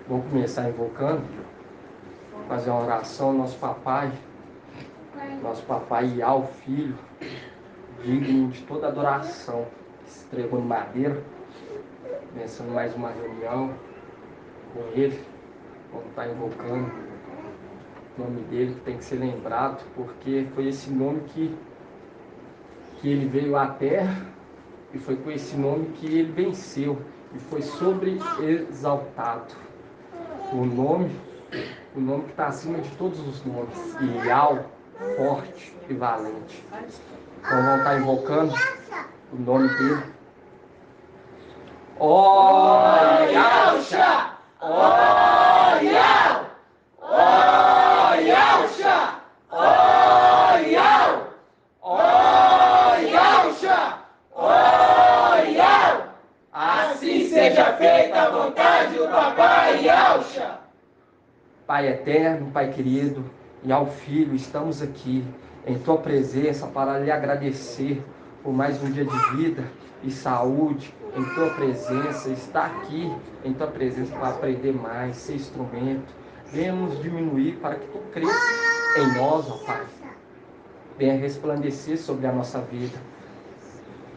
Vamos começar invocando, fazer uma oração ao nosso papai Iá, o filho, digno de toda adoração, que se entregou no madeiro, começando mais uma reunião com ele. Vamos estar invocando o nome dele, que tem que ser lembrado, porque foi esse nome que ele veio à terra, e foi com esse nome que ele venceu, e foi sobreexaltado. O nome que está acima de todos os nomes, Ial, forte e valente. Então vamos estar invocando o nome dele. Ó Yalcha! Ó Yal! Ó Yalcha! Ó Yal! Ó Yalcha! Ó Yal! Assim seja feita a vontade do papai Yalcha! Pai eterno, Pai querido, e ao Filho, estamos aqui em Tua presença para lhe agradecer por mais um dia de vida e saúde em Tua presença, estar aqui em Tua presença para aprender mais, ser instrumento. Venha nos diminuir para que Tu cresça em nós, ó Pai. Venha resplandecer sobre a nossa vida.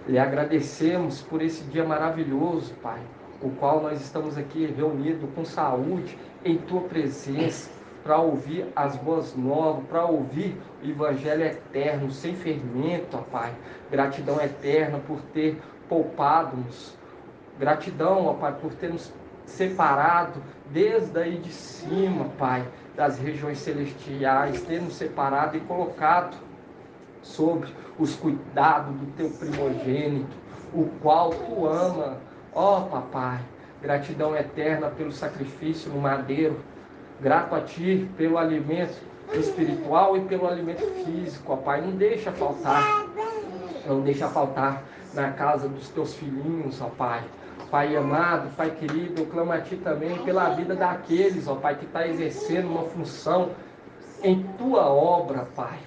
Lhe agradecemos por esse dia maravilhoso, Pai, o qual nós estamos aqui reunidos com saúde em Tua presença, para ouvir as boas novas, para ouvir o Evangelho eterno, sem fermento, ó Pai. Gratidão eterna por ter poupado-nos. Gratidão, ó Pai, por ter nos separado desde aí de cima, Pai, das regiões celestiais, ter nos separado e colocado sobre os cuidados do teu primogênito, o qual tu ama, ó papai. Gratidão eterna pelo sacrifício no madeiro, grato a ti pelo alimento espiritual e pelo alimento físico, ó Pai. Não deixa faltar na casa dos teus filhinhos, ó Pai. Pai amado, Pai querido, eu clamo a ti também pela vida daqueles, ó Pai, que está exercendo uma função em tua obra, Pai.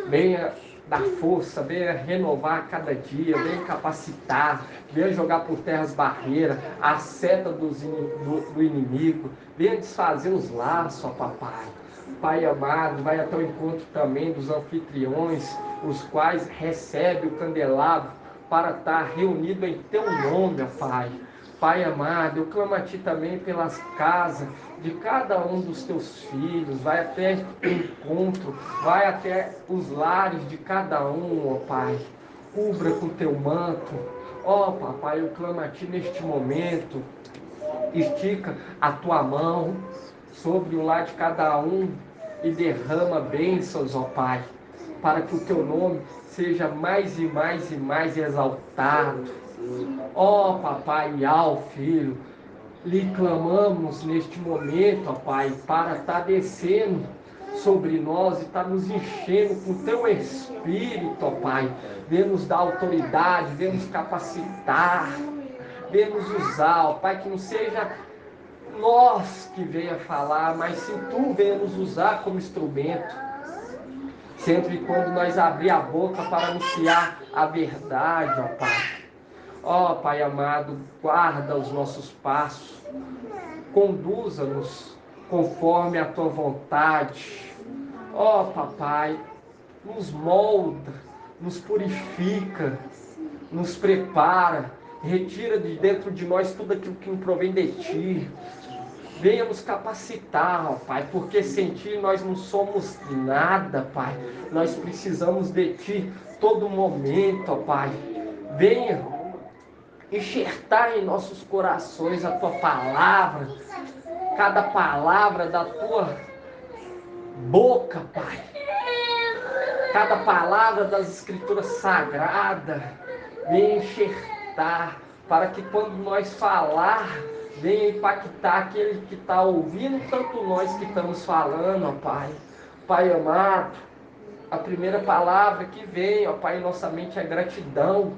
Venha dar força, venha renovar a cada dia, venha capacitar, venha jogar por terra as barreiras, a seta do inimigo, venha desfazer os laços, ó papai. Pai amado, vai até o encontro também dos anfitriões, os quais recebe o candelabro para estar reunido em teu nome, ó Pai. Pai amado, eu clamo a ti também pelas casas de cada um dos teus filhos, vai até o encontro, vai até os lares de cada um, ó Pai. Cubra com teu manto, ó papai, eu clamo a ti neste momento, estica a tua mão sobre o lar de cada um e derrama bênçãos, ó Pai, para que o teu nome seja mais e mais e mais exaltado. Ó papai Iá, filho, lhe clamamos neste momento, ó Pai, para estar descendo sobre nós e estar nos enchendo com teu Espírito, ó Pai. Vem nos dar autoridade, vem nos capacitar, vem nos usar, ó Pai, que não seja nós que venha falar, mas sim tu venha nos usar como instrumento. Sempre quando nós abrir a boca para anunciar a verdade, ó Pai. Ó Pai amado, guarda os nossos passos, conduza-nos conforme a tua vontade. Ó papai, nos molda, nos purifica, nos prepara, retira de dentro de nós tudo aquilo que não provém de ti. Venha nos capacitar, ó Pai, porque sem ti nós não somos nada, Pai. Nós precisamos de ti todo momento, ó Pai. Venha enxertar em nossos corações a tua palavra, cada palavra da tua boca, Pai, cada palavra das escrituras sagradas, venha enxertar, para que quando nós falar, venha impactar aquele que está ouvindo, tanto nós que estamos falando, ó Pai. Pai amado, a primeira palavra que vem, ó Pai, em nossa mente é gratidão.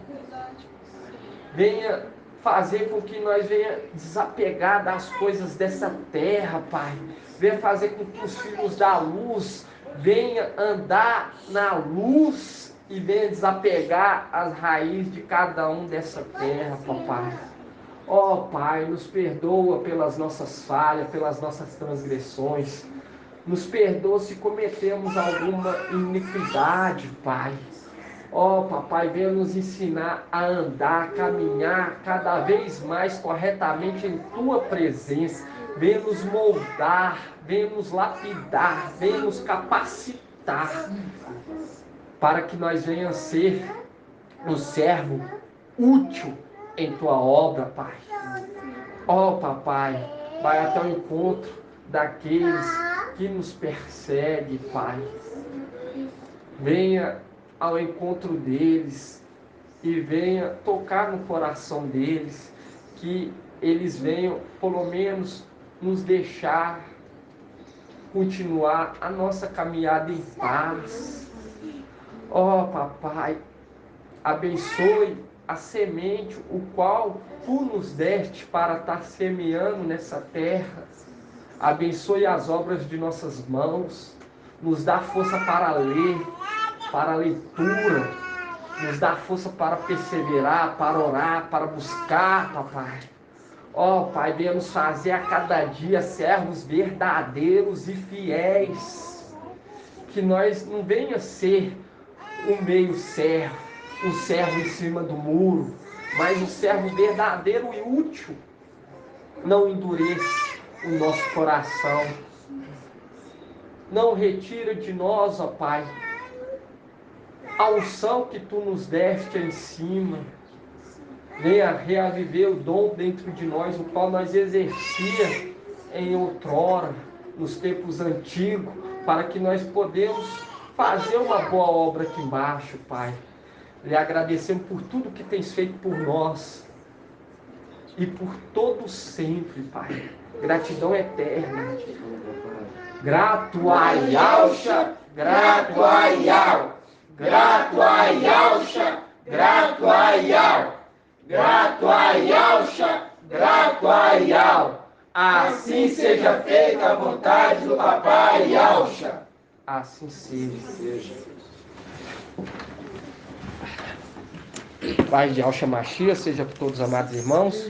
Venha fazer com que nós venha desapegar das coisas dessa terra, Pai. Venha fazer com que os filhos da luz venham andar na luz e venha desapegar as raízes de cada um dessa terra, papai. Ó Pai, nos perdoa pelas nossas falhas, pelas nossas transgressões. Nos perdoa se cometemos alguma iniquidade, Pai. Ó Papai, venha nos ensinar a andar, a caminhar cada vez mais corretamente em Tua presença. Venha nos moldar, venha nos lapidar, venha nos capacitar para que nós venhamos ser um servo útil em Tua obra, Pai. Ó Papai, vai até o encontro daqueles que nos perseguem, Pai. Venha ao encontro deles e venha tocar no coração deles, que eles venham, pelo menos, nos deixar continuar a nossa caminhada em paz. Ó Papai, abençoe a semente, o qual Tu nos deste para estar semeando nessa terra. Abençoe as obras de nossas mãos, nos dá força para ler, para a leitura, nos dá força para perseverar, para orar, para buscar, Papai. Ó Pai, venha nos fazer a cada dia servos verdadeiros e fiéis, que nós não venha ser um meio servo, um servo em cima do muro, mas um servo verdadeiro e útil. Não endureça o nosso coração. Não retira de nós, ó Pai, a unção que Tu nos deste em cima. Venha reaviver o dom dentro de nós, o qual nós exercia em outrora, nos tempos antigos, para que nós podemos fazer uma boa obra aqui embaixo, Pai. Lhe agradecemos por tudo que Tens feito por nós e por todo sempre, Pai. Gratidão eterna. Grato a Yahshua, grato a Yahweh, grato a Yahshua, grato a Yahweh, grato a Yahshua, grato a Yahweh. Assim seja feita a vontade do Papai Yahshua. Assim seja. Paz de Yahshua Mashiach seja por todos os amados irmãos.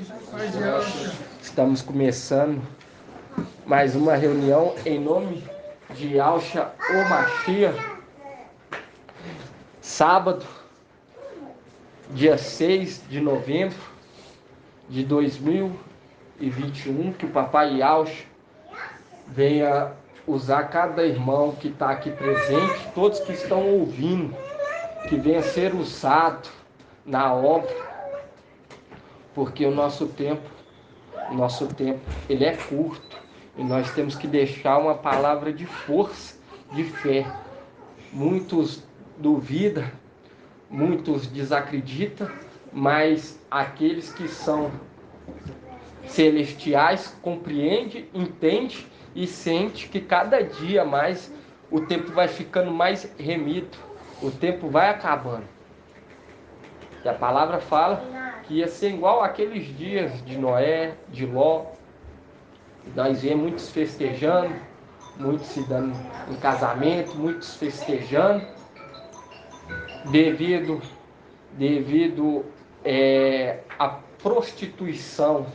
Estamos começando mais uma reunião em nome de Yahshua o Mashiach. Sábado, dia 6 de novembro de 2021, que o Papai Yahshua venha usar cada irmão que está aqui presente, todos que estão ouvindo, que venha ser usado na obra, porque o nosso tempo ele é curto e nós temos que deixar uma palavra de força, de fé. Muitos duvidam, muitos desacreditam, mas aqueles que são celestiais compreendem, entendem e sentem que cada dia mais o tempo vai ficando mais remido, o tempo vai acabando. E a palavra fala que ia ser igual aqueles dias de Noé, de Ló. Nós vemos muitos festejando, muitos se dando em casamento, muitos festejando, devido à prostituição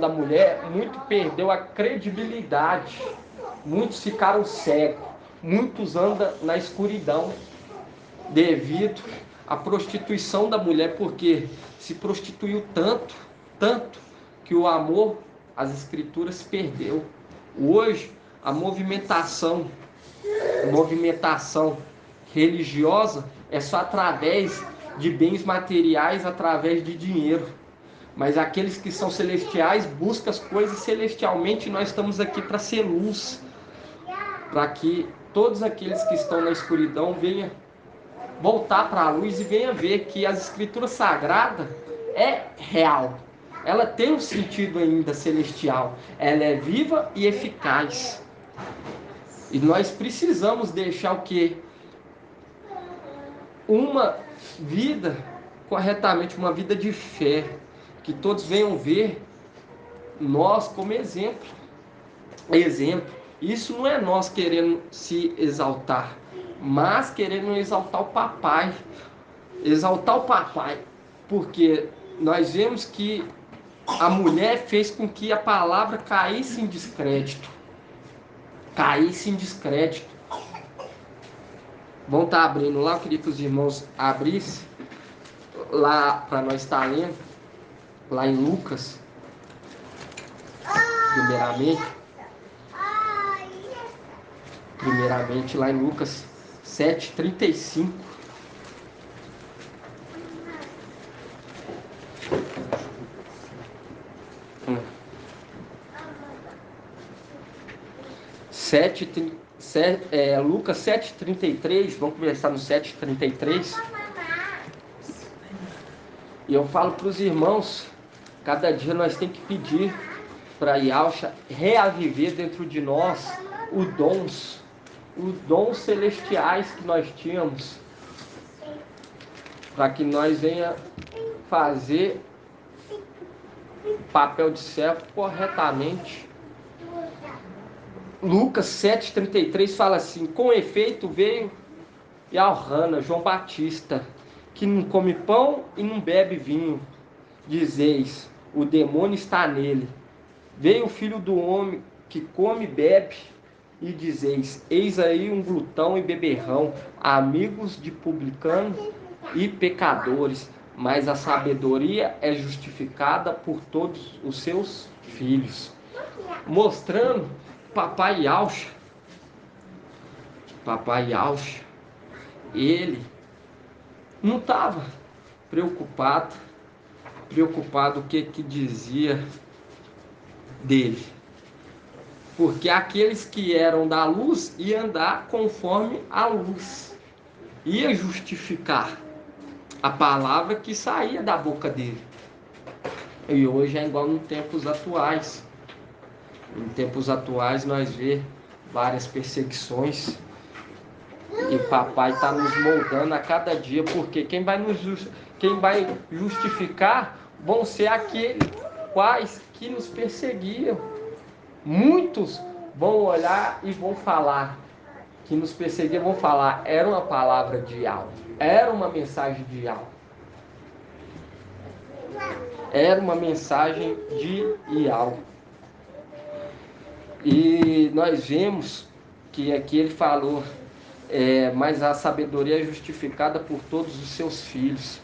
da mulher. Muito perdeu a credibilidade, muitos ficaram cegos, muitos andam na escuridão, devido à prostituição da mulher, porque se prostituiu tanto que o amor às escrituras se perdeu. Hoje a movimentação religiosa é só através de bens materiais, através de dinheiro. Mas aqueles que são celestiais buscam as coisas celestialmente, e nós estamos aqui para ser luz, para que todos aqueles que estão na escuridão venham voltar para a luz e venha ver que as escrituras sagradas é real. Ela tem um sentido ainda celestial. Ela é viva e eficaz. E nós precisamos deixar o quê? Uma vida corretamente, uma vida de fé. Que todos venham ver nós como exemplo. Isso não é nós querendo se exaltar, mas querendo exaltar o Papai. Exaltar o Papai, porque nós vemos que a mulher fez com que a palavra caísse em descrédito. Caísse em descrédito. Vão estar abrindo lá, eu queria que os irmãos abrissem lá para nós estar lendo, lá em Lucas, primeiramente lá em Lucas 7:35. Lucas 7:33, vamos começar no 7:33. E eu falo para os irmãos, cada dia nós temos que pedir para Yahshua reaviver dentro de nós os dons celestiais que nós tínhamos, para que nós venha fazer o papel de servo corretamente. Lucas 7:33 fala assim: com efeito veio Yahana, João Batista, que não come pão e não bebe vinho. Dizeis, o demônio está nele. Veio o filho do homem que come e bebe, e dizeis, eis aí um glutão e beberrão, amigos de publicanos e pecadores, mas a sabedoria é justificada por todos os seus filhos. Mostrando Papai Yahshua, ele não estava preocupado o que dizia dele, porque aqueles que eram da luz iam andar conforme a luz, ia justificar a palavra que saía da boca dele. E hoje é igual nos tempos atuais. Em tempos atuais nós vemos várias perseguições, e o papai está nos moldando a cada dia, porque quem vai justificar vão ser aqueles quais que nos perseguiam. Muitos vão olhar e vão falar, que nos perseguiam, vão falar, era uma palavra de Yahweh, era uma mensagem de Yahweh, era uma mensagem de Yahweh. E nós vemos que aqui ele falou, mas a sabedoria é justificada por todos os seus filhos.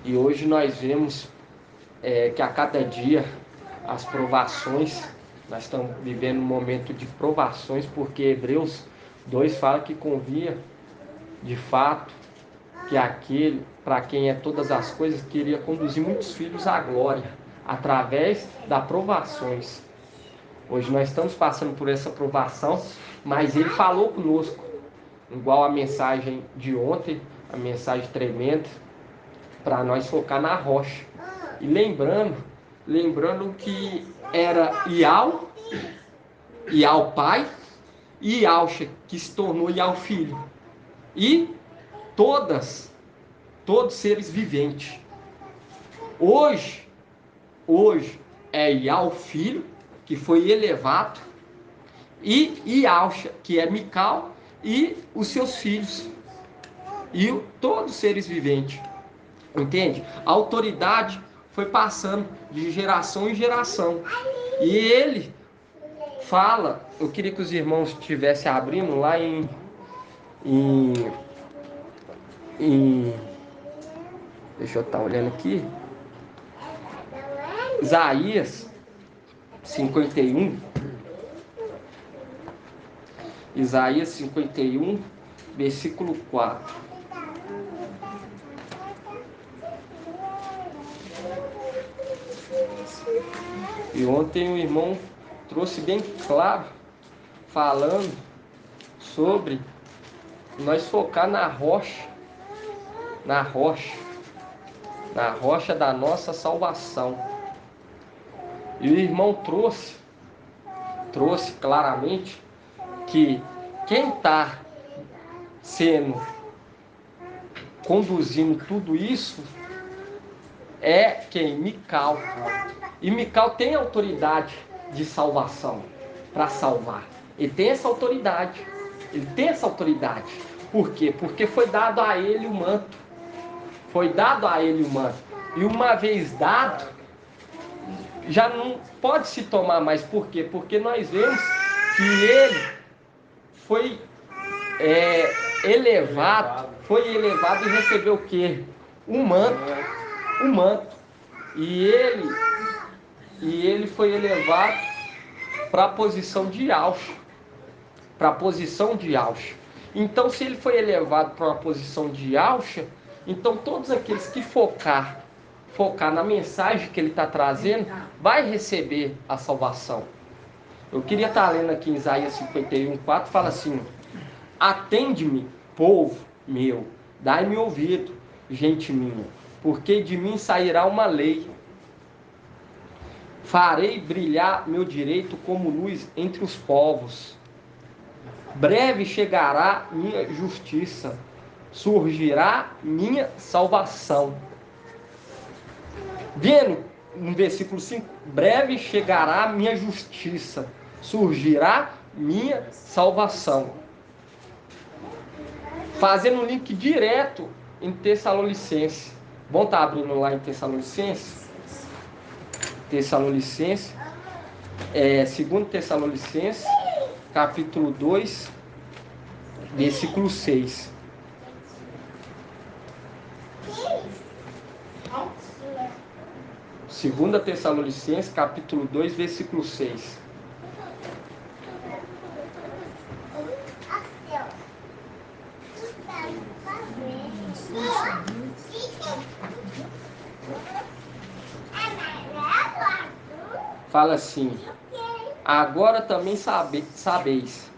E hoje nós vemos que a cada dia as provações, nós estamos vivendo um momento de provações, porque Hebreus 2 fala que convia, de fato, que aquele para quem é todas as coisas queria conduzir muitos filhos à glória, através das provações. Hoje nós estamos passando por essa provação, mas ele falou conosco, igual a mensagem de ontem, a mensagem tremenda, para nós focar na rocha. E lembrando que era Yahweh Pai, e Yahshua, que se tornou Yahweh Filho, e todos seres viventes. Hoje é Yahweh Filho, que foi elevado, e Yahshua, que é Mical, e os seus filhos, e todos os seres viventes. Entende? A autoridade foi passando de geração em geração. E ele fala, eu queria que os irmãos estivessem abrindo lá em deixa eu estar olhando aqui, Isaías 51, Isaías 51, versículo 4. E ontem o irmão trouxe bem claro, falando sobre nós focar na rocha da nossa salvação. E o irmão trouxe claramente que quem está conduzindo tudo isso é quem? Mical. E Mical tem autoridade de salvação para salvar. Ele tem essa autoridade. Por quê? Porque foi dado a ele o manto. E uma vez dado, já não pode se tomar mais. Por quê? Porque nós vemos que ele foi elevado e recebeu o quê? Um manto. E ele foi elevado para a posição de alcho. Então, se ele foi elevado para uma posição de alcha, então todos aqueles que focar na mensagem que ele está trazendo, vai receber a salvação. Eu queria estar lendo aqui em Isaías 51:4, fala assim: atende-me, povo meu, dai-me ouvido, gente minha, porque de mim sairá uma lei. Farei brilhar meu direito como luz entre os povos. Breve chegará minha justiça, surgirá minha salvação. Vendo no versículo 5, breve chegará minha justiça, surgirá minha salvação. Fazendo um link direto em Tessalonicenses. Vamos estar abrindo lá em Tessalonicenses? Tessalonicenses, 2 Tessalonicenses, capítulo 2, versículo 6. Segunda Tessalonicenses, capítulo 2, versículo 6. Fala assim: agora também sabeis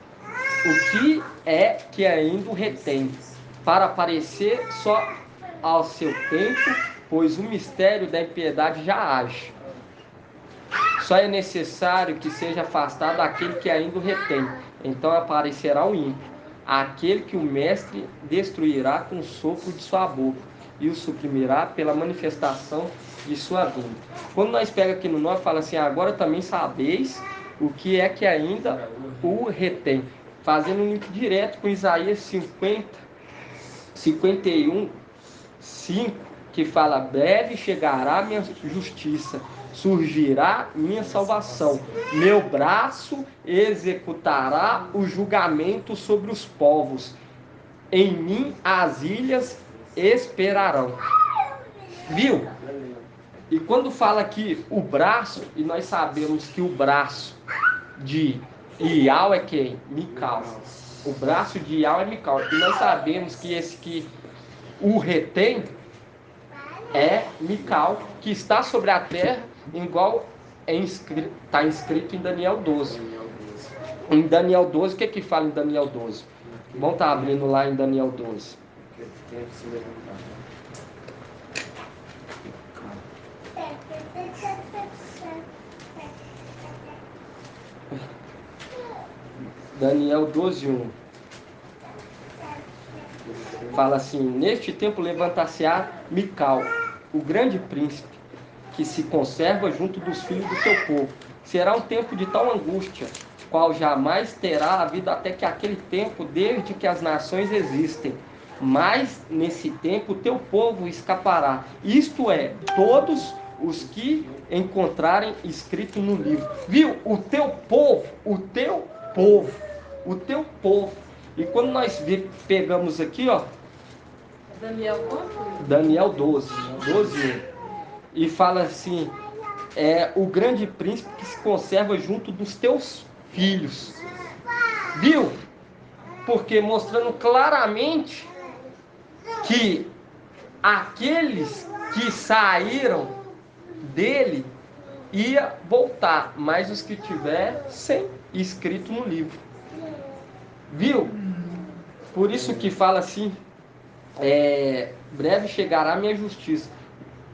o que é que ainda o retém, para aparecer só ao seu tempo, pois o mistério da impiedade já age. Só é necessário que seja afastado aquele que ainda o retém. Então aparecerá o ímpio, aquele que o mestre destruirá com o sopro de sua boca e o suprimirá pela manifestação de sua vinda. Quando nós pega aqui no 9, fala assim: agora também sabeis o que é que ainda o retém. Fazendo um link direto com Isaías 51, 5, que fala: breve chegará minha justiça, surgirá minha salvação, meu braço executará o julgamento sobre os povos, em mim as ilhas esperarão. Viu? E quando fala aqui o braço, e nós sabemos que o braço de Ial é quem? Mical. O braço de Ial é Mical. E nós sabemos que esse que o retém é Mical, que está sobre a terra, igual está escrito em Daniel 12. Em Daniel 12, o que é que fala em Daniel 12? Vamos estar abrindo lá em Daniel 12. Daniel 12:1. Fala assim: neste tempo levantar-se-á Mical, o grande príncipe, que se conserva junto dos filhos do teu povo. Será um tempo de tal angústia, qual jamais terá havido até que aquele tempo, desde que as nações existem. Mas nesse tempo o teu povo escapará. Isto é, todos os que encontrarem escrito no livro. Viu? O teu povo. E quando nós pegamos aqui, ó, Daniel 12, e fala assim: o grande príncipe que se conserva junto dos teus filhos. Viu? Porque mostrando claramente que aqueles que saíram dele ia voltar, mas os que tivessem escrito no livro. Viu? Por isso que fala assim: breve chegará a minha justiça.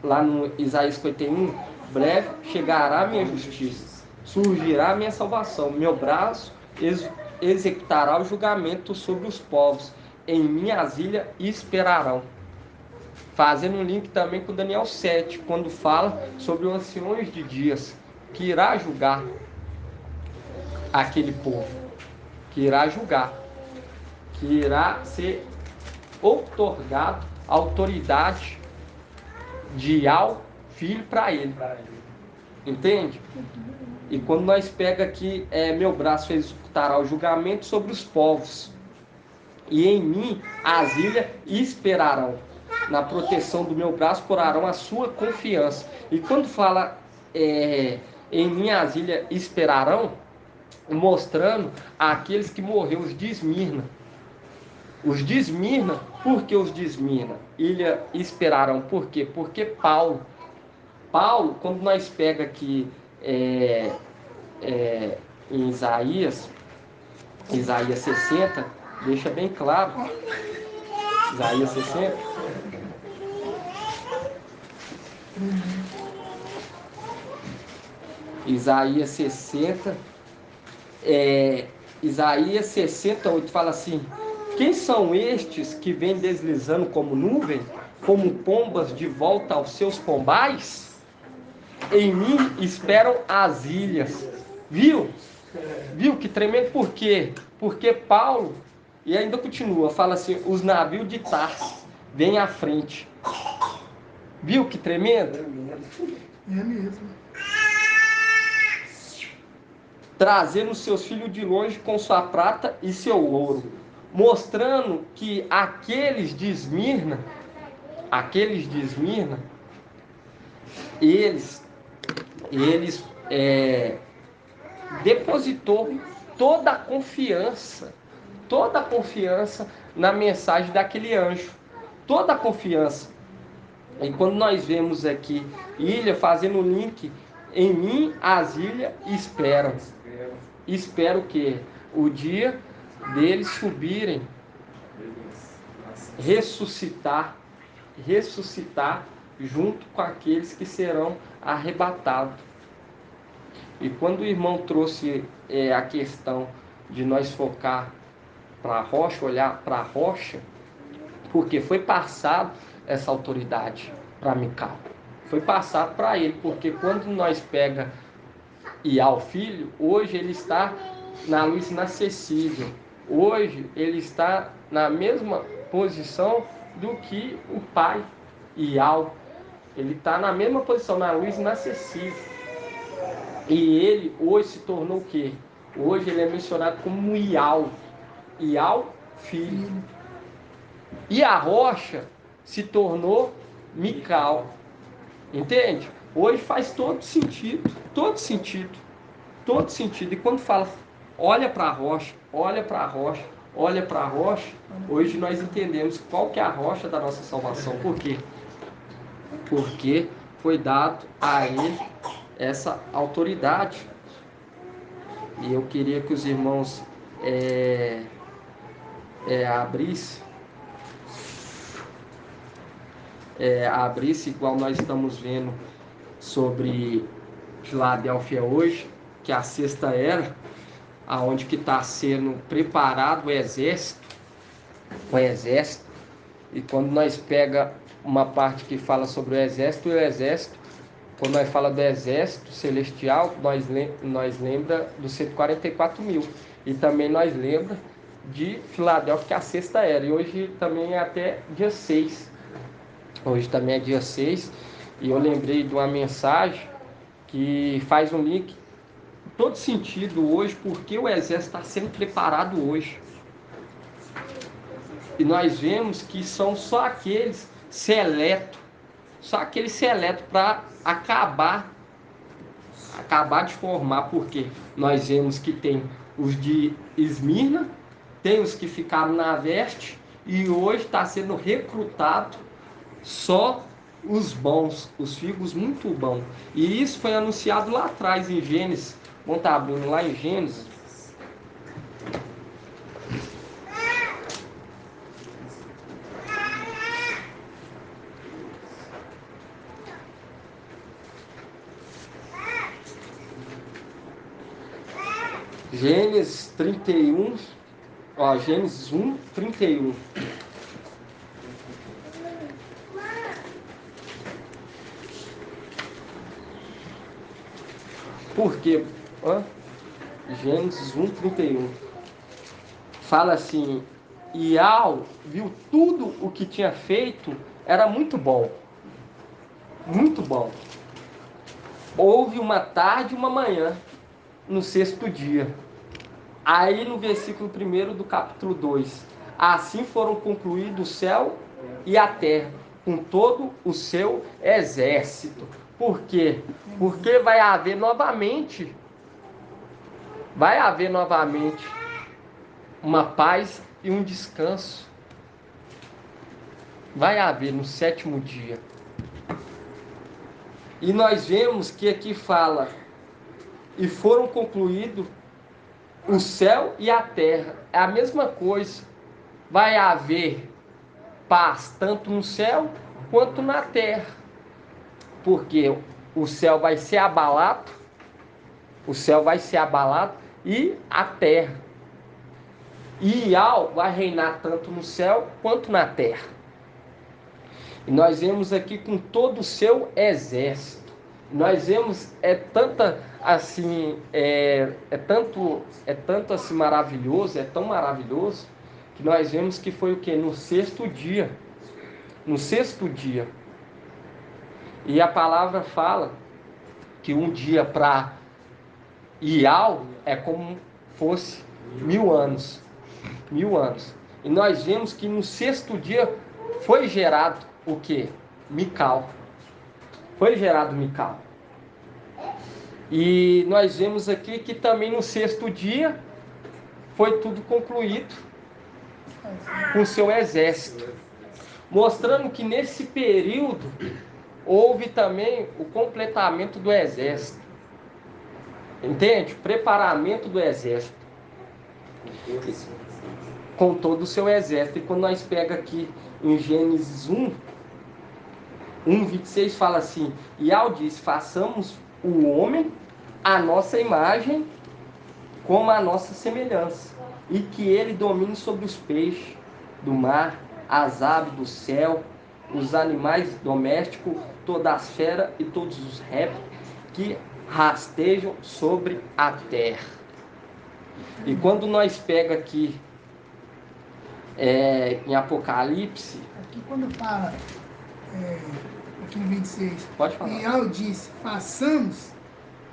Lá no Isaías 51, breve chegará a minha justiça, surgirá a minha salvação, meu braço executará o julgamento sobre os povos, em minhas ilhas esperarão. Fazendo um link também com Daniel 7, quando fala sobre os anciões de dias, que irá julgar aquele povo, que irá julgar, que irá ser outorgado a autoridade de Ial, filho, para ele. Entende? E quando nós pega aqui, meu braço executará o julgamento sobre os povos, e em mim as ilhas esperarão. Na proteção do meu braço porarão a sua confiança. E quando fala em mim as ilhas esperarão, mostrando aqueles que morreram, os de Esmirna. Os de Esmirna, por que os de Esmirna? Ilha esperarão, por quê? Porque Paulo, quando nós pega aqui em Isaías 60, deixa bem claro, Isaías 60, Isaías 60, Isaías 68 fala assim: quem são estes que vêm deslizando como nuvem, como pombas de volta aos seus pombais? Em mim esperam as ilhas. Viu? Viu que tremendo? Por quê? Porque Paulo, e ainda continua, fala assim: os navios de Tarso vêm à frente. Viu que tremendo? É mesmo. Trazendo seus filhos de longe com sua prata e seu ouro, mostrando que aqueles de Esmirna, eles depositou toda a confiança na mensagem daquele anjo, toda a confiança. E quando nós vemos aqui ilha fazendo o link, em mim as ilhas esperam. Espero que o dia deles subirem, ressuscitar junto com aqueles que serão arrebatados. E quando o irmão trouxe a questão de nós focar para a rocha, olhar para a rocha, porque foi passado essa autoridade para Mical. Foi passado para ele, porque quando nós pega Ial filho, hoje ele está na luz inacessível. Hoje ele está na mesma posição do que o pai Ial. Ele está na mesma posição, na luz inacessível. E ele hoje se tornou o quê? Hoje ele é mencionado como Ial. Ial, filho. E a rocha se tornou Mical. Entende? Hoje faz todo sentido. Todo sentido. Todo sentido. E quando fala, olha para a rocha, olha para a rocha, olha para a rocha, hoje nós entendemos qual que é a rocha da nossa salvação. Por quê? Porque foi dado a ele essa autoridade. E eu queria que os irmãos abrisse igual nós estamos vendo sobre Filadélfia hoje, que é a sexta era, aonde que está sendo preparado o exército, e quando nós pega uma parte que fala sobre o exército, quando nós fala do exército celestial, nós lembra dos 144 mil, e também nós lembra de Filadélfia, que é a sexta era, e hoje também é até dia 6, hoje também é dia 6, e eu lembrei de uma mensagem que faz um link todo sentido hoje, porque o exército está sendo preparado hoje. E nós vemos que são só aqueles seletos para acabar de formar, porque nós vemos que tem os de Esmirna, tem os que ficaram na veste, e hoje está sendo recrutado só os bons, os figos muito bons. E isso foi anunciado lá atrás em Gênesis. Vamos estar abrindo lá em Gênesis. Gênesis 31, Gênesis 1, 31. Por quê? Gênesis 1, 31. Fala assim: Ial viu tudo o que tinha feito, era muito bom. Muito bom. Houve uma tarde e uma manhã no sexto dia. Aí no versículo 1 do capítulo 2. Assim foram concluídos o céu e a terra, com todo o seu exército. Por quê? Porque vai haver novamente uma paz e um descanso. Vai haver no sétimo dia. E nós vemos que aqui fala, e foram concluídos o céu e a terra. É a mesma coisa. Vai haver paz tanto no céu quanto na terra. Porque o céu vai ser abalado, e a terra. E Ial vai reinar tanto no céu quanto na terra. E nós vemos aqui com todo o seu exército. Nós vemos tanto assim maravilhoso, é tão maravilhoso, que nós vemos que foi o quê? No sexto dia. No sexto dia. E a palavra fala que um dia para Ial é como fosse 1000 anos. 1000 anos. E nós vemos que no sexto dia foi gerado o quê? Mical. Foi gerado Mical. E nós vemos aqui que também no sexto dia foi tudo concluído com seu exército. Mostrando que nesse período houve também o completamento do exército. Entende? Preparamento do exército. Com todo o seu exército. E quando nós pega aqui em Gênesis 1:26 fala assim: Ial disse, façamos o homem a nossa imagem como a nossa semelhança, e que ele domine sobre os peixes do mar, as aves do céu, os animais domésticos, toda a fera e todos os répteis que rastejam sobre a terra. E quando nós pega aqui em Apocalipse, aqui quando fala aqui no 26, pode falar. Ial disse, façamos,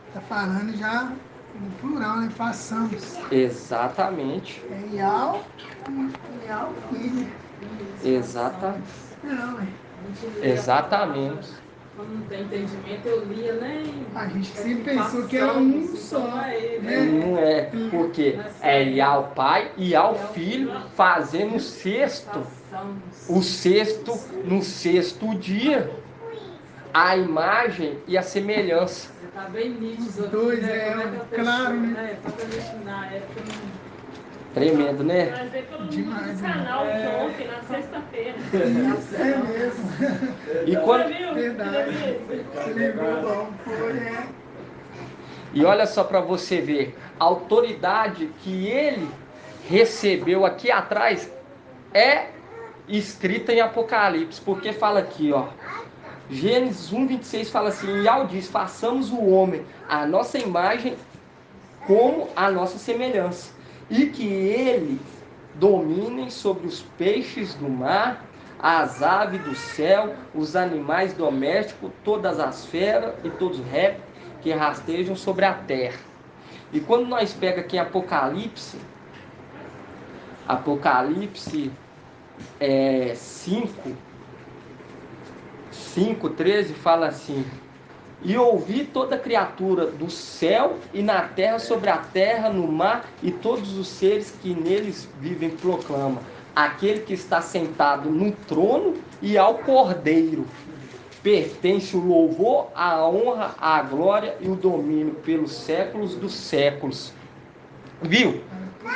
está falando já no plural, né? Façamos. Exatamente. É Ial filho. Exatamente. Não, Exatamente. Quando não tem entendimento, eu lia, né? A gente sempre pensou que era um só. Né? Não é, porque é Ial pai e Ial filho fazendo o sexto no sexto dia, a imagem e a semelhança. Tá bem nítido. Dois, claro, né? Na época não... Tremendo, né? Vai ver pelo Demais, canal de ontem, na sexta-feira. Isso, é mesmo. E quando... Verdade. Você lembrou, bom, foi, E olha só para você ver, a autoridade que ele recebeu aqui atrás é escrita em Apocalipse, porque fala aqui, ó, Gênesis 1:26 fala assim: Ial diz, façamos o homem a nossa imagem como a nossa semelhança, e que ele domine sobre os peixes do mar, as aves do céu, os animais domésticos, todas as feras e todos os répteis que rastejam sobre a terra. E quando nós pega aqui em Apocalipse 5:13 fala assim: e ouvi toda criatura do céu e na terra, sobre a terra, no mar, e todos os seres que neles vivem proclama: aquele que está sentado no trono e ao Cordeiro pertence o louvor, a honra, a glória e o domínio pelos séculos dos séculos. Viu?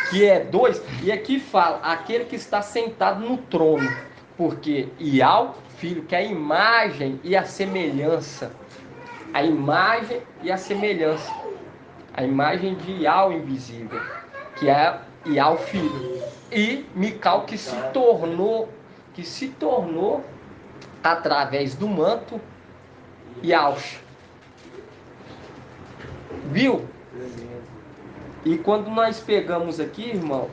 Que é dois. E aqui fala: aquele que está sentado no trono. Porque Ial, filho, que é a imagem e a semelhança. A imagem e a semelhança. A imagem de Ial invisível, que é Ial, filho. E Mical, que se tornou através do manto Yalcha. Viu? E quando nós pegamos aqui, irmão,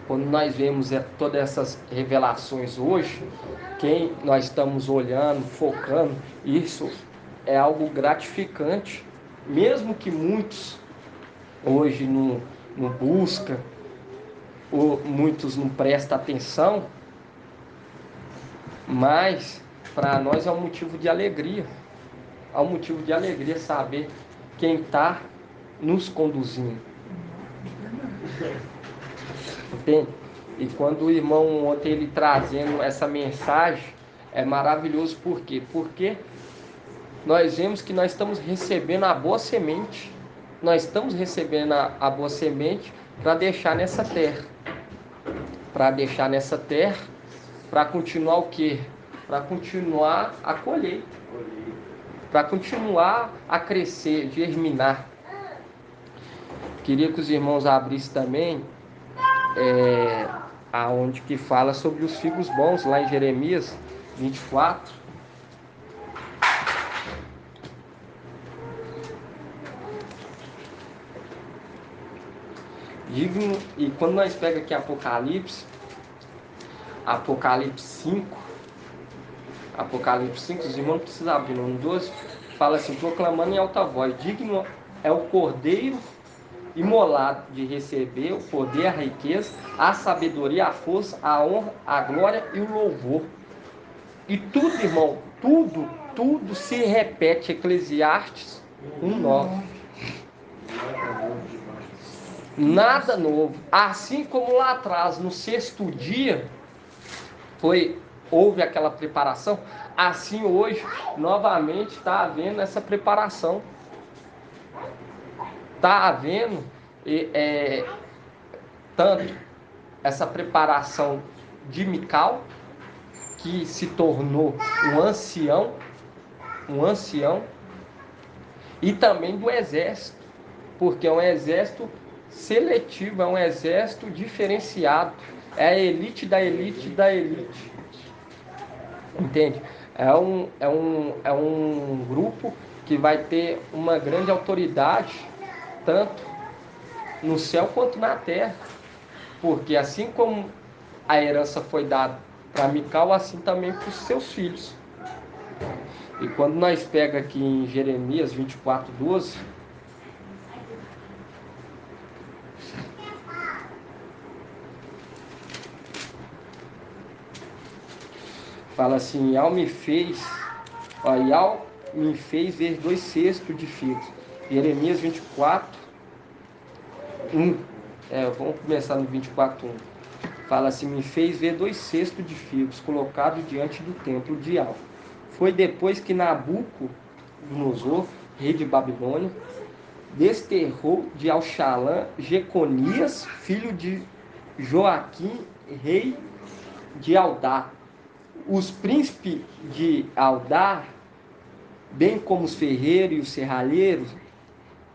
quando nós vemos todas essas revelações hoje, quem nós estamos olhando, focando, isso é algo gratificante, mesmo que muitos hoje não buscam, ou muitos não prestam atenção, mas para nós é um motivo de alegria. É um motivo de alegria saber quem está nos conduzindo. Entende? E quando o irmão ontem ele trazendo essa mensagem, é maravilhoso. Por quê? Porque nós vemos que nós estamos recebendo a boa semente. Nós estamos recebendo a boa semente para deixar nessa terra. Para deixar nessa terra, para continuar o quê? Para continuar a colheita. Para continuar a crescer, germinar. Queria que os irmãos abrissem também aonde que fala sobre os figos bons, lá em Jeremias 24. E quando nós pegamos aqui Apocalipse 5, os irmãos não precisam abrir, no 12, fala assim, proclamando em alta voz, digno é o Cordeiro imolado de receber o poder, a riqueza, a sabedoria, a força, a honra, a glória e o louvor. E tudo, irmão, tudo se repete. Eclesiastes 1:9. Nada novo. Assim como lá atrás, no sexto dia, houve aquela preparação, assim hoje, novamente, está havendo essa preparação. Está havendo tanto essa preparação de Mical, que se tornou um ancião, e também do exército, porque é um exército seletivo, é um exército diferenciado, é a elite da elite da elite, entende? É um grupo que vai ter uma grande autoridade, tanto no céu quanto na terra, porque assim como a herança foi dada para Mical, assim também para os seus filhos. E quando nós pega aqui em Jeremias 24:12, fala assim, Al me fez ver 2 cestos de figos. Jeremias 24:1. Vamos começar no 24:1. Fala assim, me fez ver 2 cestos de figos colocados diante do templo de Al. Foi depois que Nabucodonosor, rei de Babilônia, desterrou de Alxalã Jeconias, filho de Joaquim, rei de Aldá. Os príncipes de Aldá, bem como os ferreiros e os serralheiros,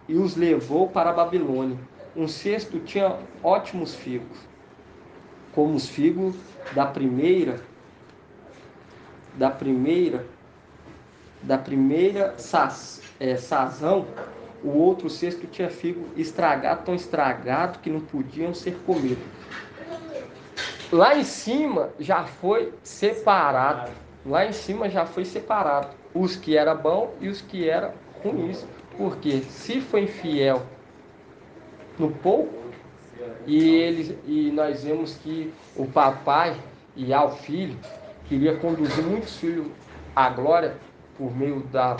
e os levou para a Babilônia. Um cesto tinha ótimos figos, como os figos da primeira sazão. O outro cesto tinha figo estragado, tão estragado que não podiam ser comidos. Lá em cima já foi separado. Os que eram bons e os que eram ruins. Porque se foi infiel no pouco, e nós vemos que o papai e ao filho queria conduzir muitos filhos à glória por meio da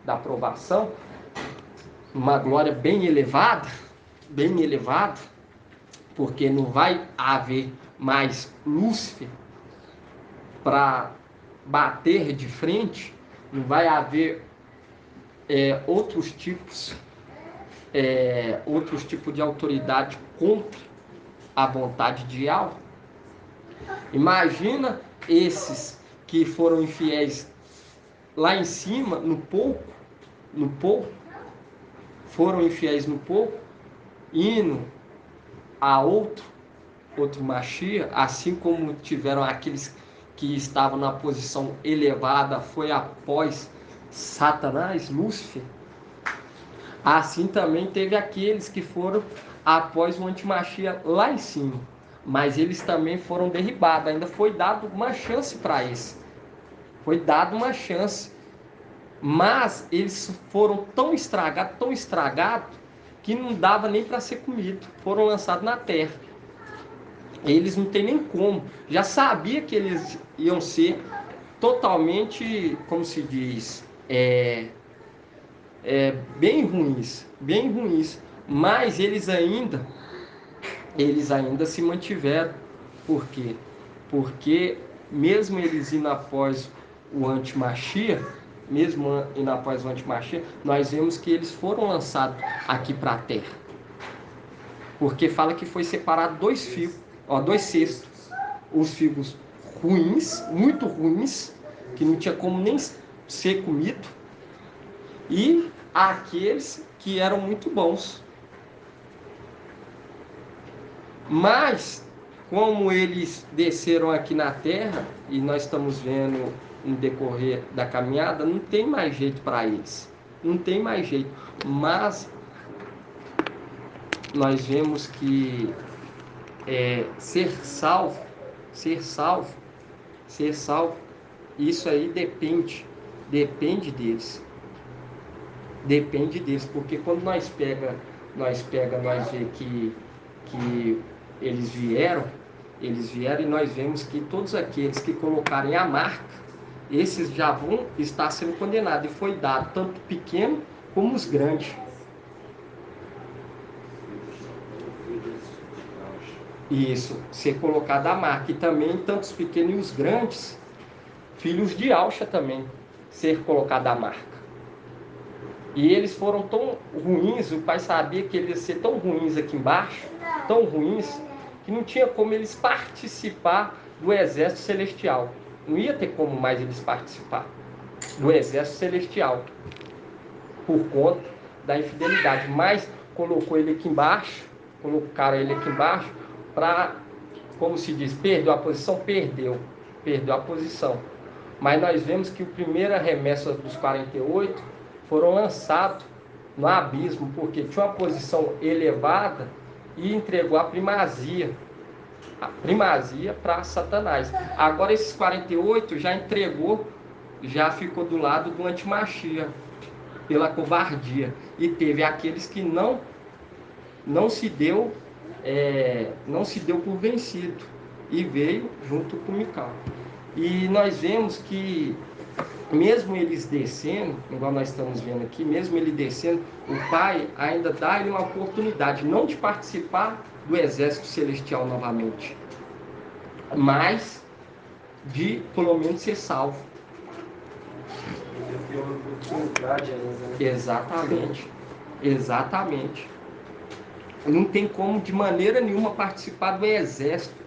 aprovação, uma glória bem elevada, porque não vai haver mais Lúcifer para bater de frente, não vai haver outros tipos de autoridade contra a vontade de Al. Imagina esses que foram infiéis lá em cima, no pouco, foram infiéis no pouco, indo a outro Mashiach, assim como tiveram aqueles que estavam na posição elevada, foi após Satanás, Lúcifer. Assim também teve aqueles que foram após o antimashiach lá em cima. mas eles também foram derribados. Ainda foi dado uma chance para eles. Foi dado uma chance. Mas eles foram tão estragados, que não dava nem para ser comido. Foram lançados na terra. Eles não tem nem como. Já sabia que eles iam ser totalmente, como se diz, bem ruins, bem ruins. Mas eles ainda se mantiveram. Por quê? Porque mesmo eles indo após o antimachia, nós vemos que eles foram lançados aqui para a terra. Porque fala que foi separado dois cestos. Os figos ruins, muito ruins, que não tinha como nem ser comido, e aqueles que eram muito bons. Mas, como eles desceram aqui na terra, e nós estamos vendo no decorrer da caminhada, não tem mais jeito para eles. Não tem mais jeito. Mas nós vemos que ser salvo, isso aí depende deles. Depende deles, porque quando nós vê que eles vieram e nós vemos que todos aqueles que colocarem a marca, esses já vão estar sendo condenados. E foi dado tanto pequeno como os grandes. Isso, ser colocado a marca. E também tanto os pequenos e os grandes, filhos de Alcha também, ser colocado a marca. E eles foram tão ruins, o pai sabia que eles iam ser tão ruins aqui embaixo, tão ruins, que não tinha como eles participar do exército celestial. Não ia ter como mais eles participar do exército celestial, por conta da infidelidade. Mas colocaram ele aqui embaixo, para, como se diz, perdeu a posição? Perdeu a posição. Mas nós vemos que o primeiro arremesso dos 48 foram lançados no abismo, porque tinha uma posição elevada e entregou a primazia para Satanás. Agora esses 48 já entregou, já ficou do lado do antimachia, pela covardia. E teve aqueles que não se deu por vencido e veio junto com Mical. E nós vemos que mesmo eles descendo, igual nós estamos vendo aqui, mesmo ele descendo, o pai ainda dá ele uma oportunidade, não de participar do exército celestial novamente, mas de pelo menos ser salvo. Ele tem uma oportunidade ainda, né? Exatamente. Não tem como de maneira nenhuma participar do exército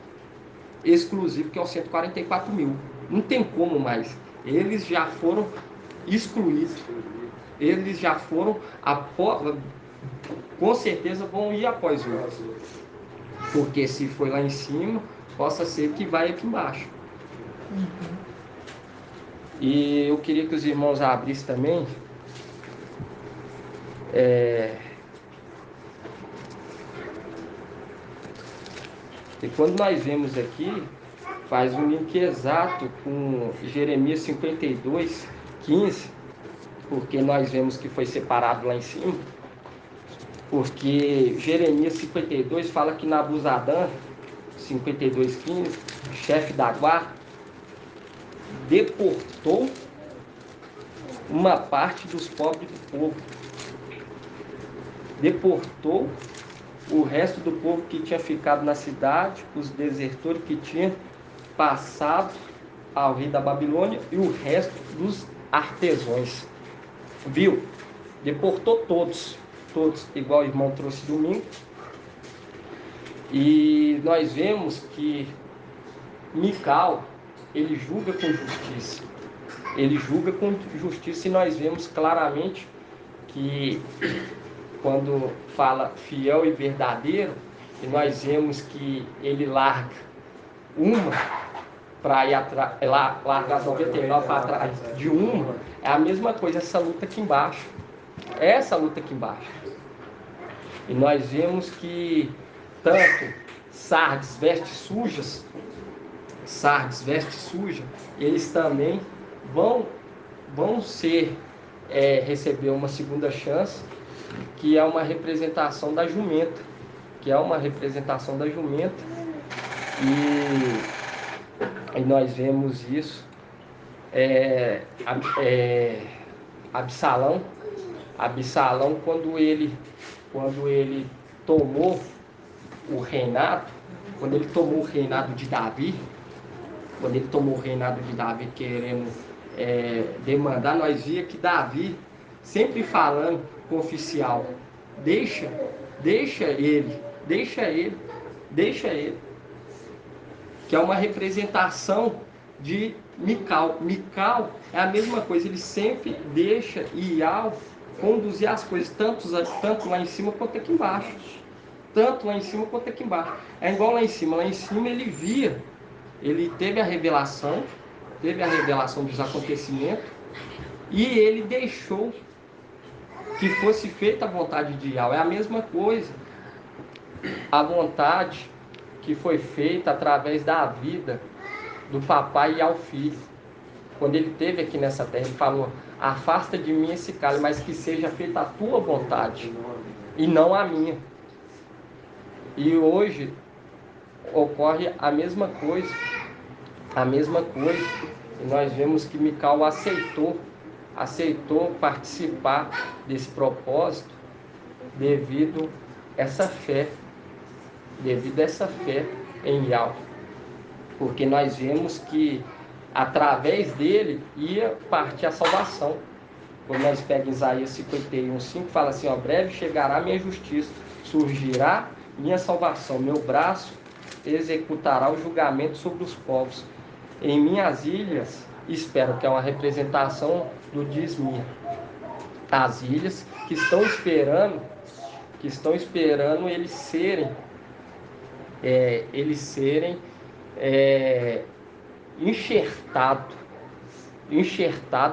exclusivo, que é o 144 mil. Não tem como mais. Eles já foram excluídos. Eles já foram, com certeza vão ir após outros. Porque se foi lá em cima, possa ser que vai aqui embaixo. E eu queria que os irmãos abrissem também. E quando nós vemos aqui, faz um link exato com Jeremias 52, 15, porque nós vemos que foi separado lá em cima, porque Jeremias 52 fala que Nabuzadan, 52, 15, chefe da guarda, deportou uma parte dos pobres do povo, deportou o resto do povo que tinha ficado na cidade, os desertores que tinham passado ao rei da Babilônia e o resto dos artesãos. Viu? Deportou todos, igual o irmão trouxe domingo. E nós vemos que Mical, ele julga com justiça. E nós vemos claramente que quando fala fiel e verdadeiro, e nós vemos que ele larga uma para ir atrás, larga as 99 para trás de uma, é a mesma coisa essa luta aqui embaixo. E nós vemos que tanto Sardes, vestes sujas, Sardes, veste suja, eles também vão receber uma segunda chance, que é uma representação da jumenta, e nós vemos isso. Absalão, quando ele tomou o reinado, de Davi, querendo demandar, nós via que Davi sempre falando com o oficial: deixa ele, que é uma representação de Mical. Mical é a mesma coisa, ele sempre deixa Ial conduzir as coisas, tanto lá em cima quanto aqui embaixo. É igual lá em cima ele teve a revelação dos acontecimentos, e ele deixou que fosse feita a vontade de Ial. É a mesma coisa, a vontade que foi feita através da vida do papai ao filho. Quando ele esteve aqui nessa terra, ele falou: afasta de mim esse cálice, mas que seja feita a tua vontade e não a minha. E hoje ocorre a mesma coisa. E nós vemos que Mical aceitou participar desse propósito devido a essa fé em Ial. Porque nós vemos que através dele ia partir a salvação. Quando nós pegamos Isaías 51:5, fala assim: breve chegará minha justiça, surgirá minha salvação, meu braço executará o julgamento sobre os povos. Em minhas ilhas espero, que é uma representação do Dismir. As ilhas que estão esperando eles serem enxertado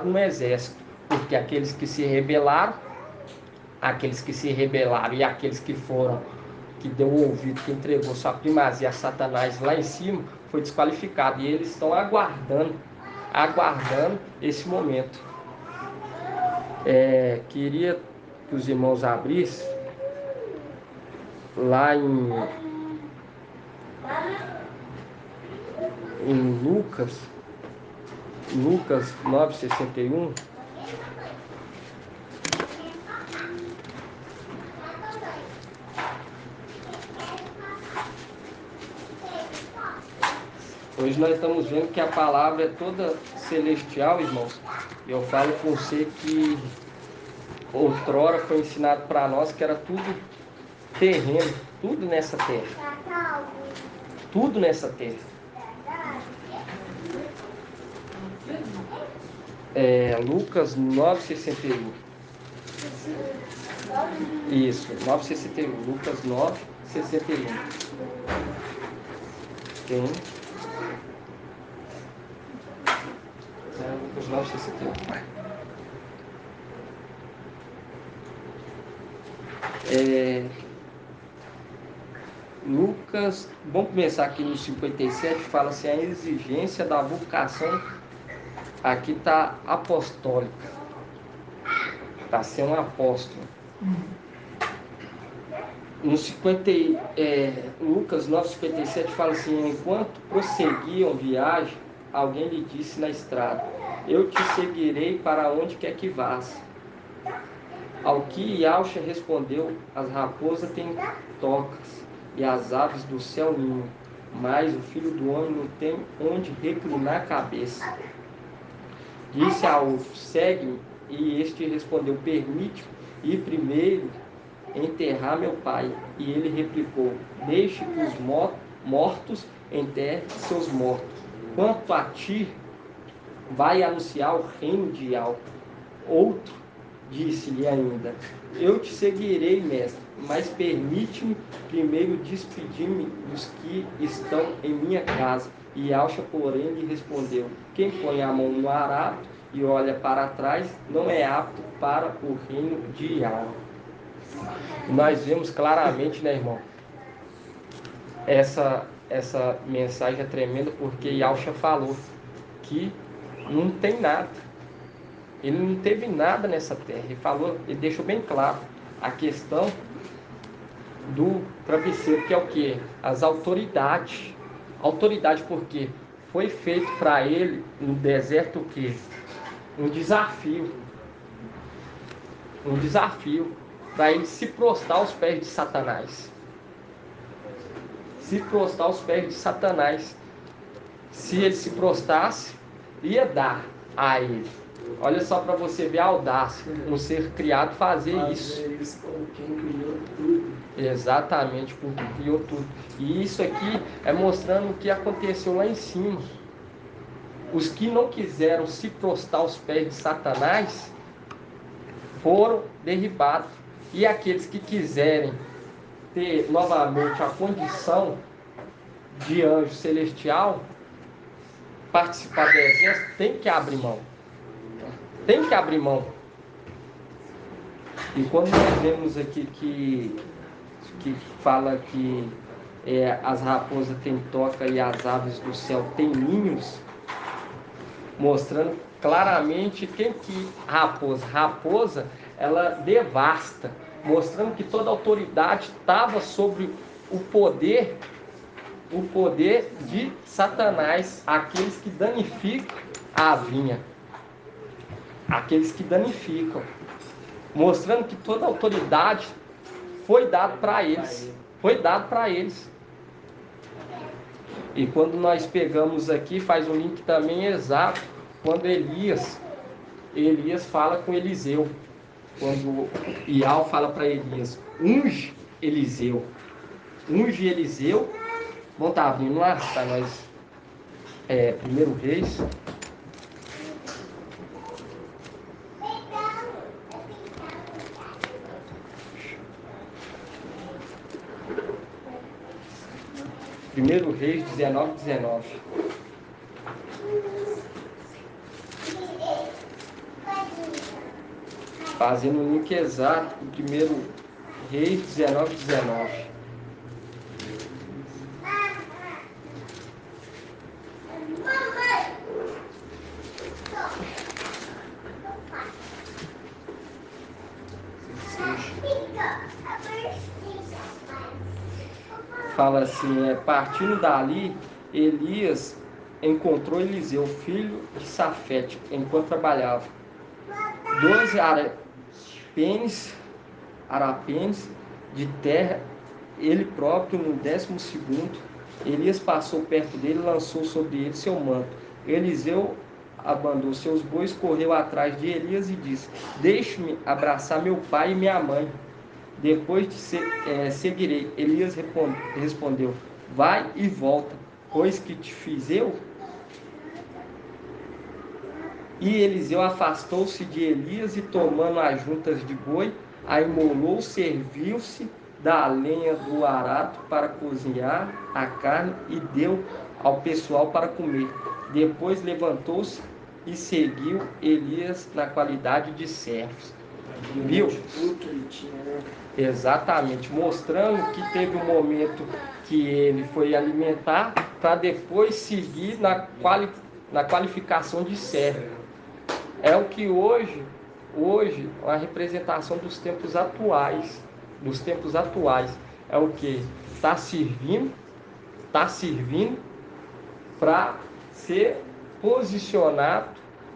no exército, porque aqueles que se rebelaram e aqueles que deu ouvido, que entregou sua primazia a Satanás lá em cima, foi desqualificado, e eles estão aguardando esse momento. Queria que os irmãos abrissem lá em Lucas 9:61. Hoje nós estamos vendo que a palavra é toda celestial, irmãos. Eu falo com você que outrora foi ensinado para nós que era tudo terreno, tudo nessa terra. Lucas 9:61. Isso, 9:61. Lucas 9:61. Tem. Lucas 9:61. Lucas, vamos começar aqui no 57, fala assim: a exigência da vocação, aqui está apostólica, para ser um apóstolo. No Lucas 9:57 fala assim: enquanto prosseguiam viagem, alguém lhe disse na estrada: eu te seguirei para onde quer que vás. Ao que Yauxa respondeu: as raposas têm tocas e as aves do céu ninho, mas o filho do homem não tem onde reclinar a cabeça. Disse a outro: segue-me. E este respondeu: permite-me ir primeiro enterrar meu pai. E ele replicou: deixe que os mortos enterrem seus mortos. Quanto a ti, vai anunciar o reino de Ial. Outro disse-lhe ainda: eu te seguirei, mestre, mas permite-me primeiro despedir-me dos que estão em minha casa. E Yauxa, porém, lhe respondeu: quem põe a mão no arado e olha para trás não é apto para o reino de Ial. Nós vemos claramente, né, irmão, essa mensagem é tremenda porque Yahshua falou que não tem nada. Ele não teve nada nessa terra. Ele deixou bem claro a questão do travesseiro, que é o quê? As autoridades. Autoridade porque foi feito para ele no deserto o quê? Um desafio. Um desafio para ele se prostrar aos pés de Satanás. Se prostrar aos pés de Satanás. Se ele se prostrasse, ia dar a ele. Olha só para você ver a audácia, um ser criado fazer isso. Isso como quem criou tudo. Exatamente, porque criou tudo. E isso aqui é mostrando o que aconteceu lá em cima. Os que não quiseram se prostrar aos pés de Satanás foram derribados. E aqueles que quiserem ter novamente a condição de anjo celestial, participar do exército, tem que abrir mão. Tem que abrir mão. E quando nós vemos aqui que fala que as raposas têm toca e as aves do céu têm ninhos, mostrando claramente quem que raposa ela devasta, mostrando que toda a autoridade estava sobre o poder de Satanás, aqueles que danificam a vinha, aqueles que danificam, mostrando que toda a autoridade foi dada para eles, E quando nós pegamos aqui, faz um link também exato, quando Elias fala com Eliseu, quando Ial fala para Elias, unge Eliseu, vamos estar abrindo lá para nós, 1 Reis, Primeiro Reis 19:19. Fazendo o link exato com 1 Reis 19:19. Fala assim, partindo dali, Elias encontrou Eliseu, filho de Safete, enquanto trabalhava. 12 arapenes de terra, ele próprio no 12º. Elias passou perto dele e lançou sobre ele seu manto. Eliseu abandou seus bois, correu atrás de Elias e disse, deixe-me abraçar meu pai e minha mãe. Depois seguirei. Elias respondeu, vai e volta, pois que te fiz eu? E Eliseu afastou-se de Elias e tomando as juntas de boi, a imolou, serviu-se da lenha do arado para cozinhar a carne e deu ao pessoal para comer. Depois levantou-se e seguiu Elias na qualidade de servos. Viu? Exatamente, mostrando que teve um momento que ele foi alimentar para depois seguir na qualificação de servo. É o que hoje a representação dos tempos atuais. É o que? Está servindo para ser posicionado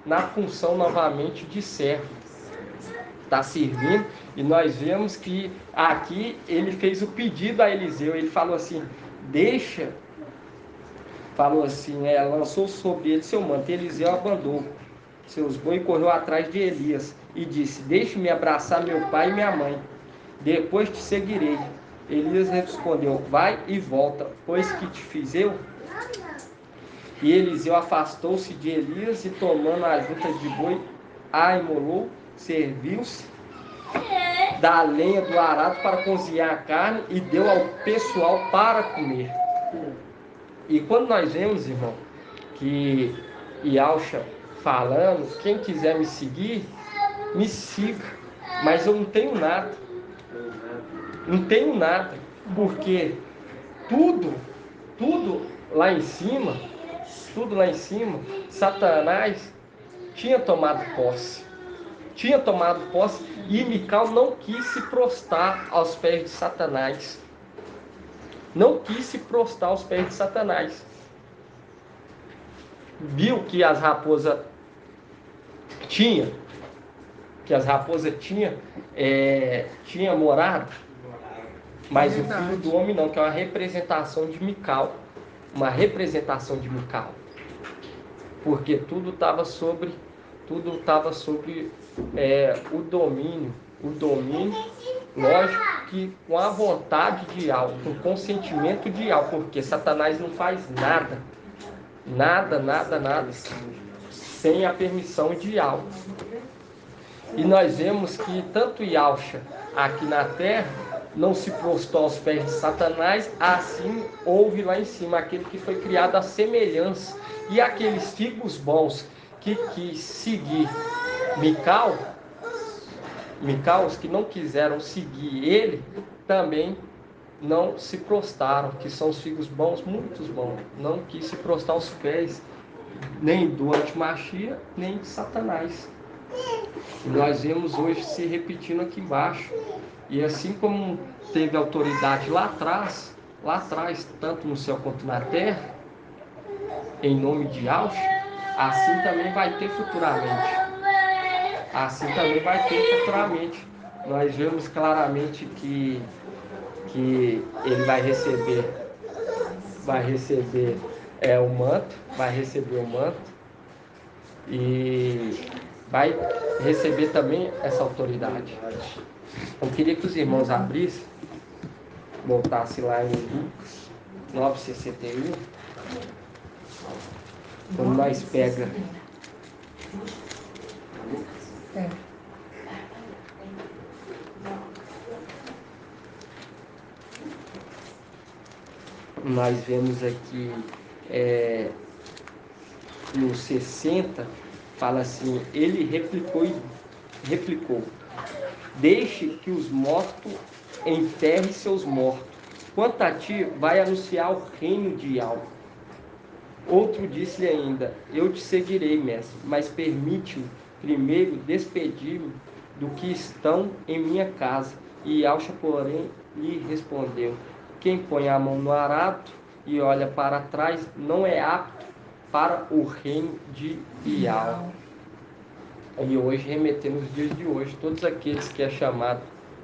na função novamente de servo. Está servindo, e nós vemos que aqui ele fez o pedido a Eliseu, ele falou assim, lançou sobre ele seu manto. Eliseu abandonou seus bois e correu atrás de Elias e disse, deixe-me abraçar meu pai e minha mãe, depois te seguirei. Elias respondeu, vai e volta, pois que te fiz eu? E Eliseu afastou-se de Elias e tomando as juntas de boi, a imolou, serviu-se da lenha do arado para cozinhar a carne e deu ao pessoal para comer. E quando nós vemos, irmão, que Yahshua falando, quem quiser me seguir, me siga, mas eu não tenho nada. Por quê? tudo lá em cima, Satanás tinha tomado posse. E Mical não quis se prostrar aos pés de Satanás. Viu que as raposas tinha morado, mas o filho do homem não, que é uma representação de Mical. Porque tudo estava sobre o domínio. Lógico que com a vontade de Yahweh, com o consentimento de Yahweh, porque Satanás não faz nada sem a permissão de Yahweh. E nós vemos que tanto Yahshua aqui na terra não se prostrou aos pés de Satanás, assim houve lá em cima aquele que foi criado à semelhança. E aqueles filhos bons que quis seguir Mical, os que não quiseram seguir ele, também não se prostraram, que são os filhos bons, muitos bons, não quis se prostrar aos pés nem do Antimachia, nem de Satanás. E nós vemos hoje se repetindo aqui embaixo. E assim como teve autoridade lá atrás, tanto no céu quanto na terra, em nome de Yahshua, assim também vai ter futuramente. Nós vemos claramente que ele vai receber o manto, e vai receber também essa autoridade. Eu queria que os irmãos abrissem, voltassem lá em Lucas 9:61, quando nós pega nós vemos aqui no 60, fala assim: ele replicou, deixe que os mortos enterrem seus mortos, quanto a ti, vai anunciar o reino de Yahweh. Outro disse-lhe ainda: eu te seguirei, mestre, mas permite-me primeiro despedir-me do que estão em minha casa. E Yahshua, porém, lhe respondeu: quem põe a mão no arado e olha para trás não é apto para o reino de Yahweh. E hoje, remetendo os dias de hoje, todos aqueles que é chamado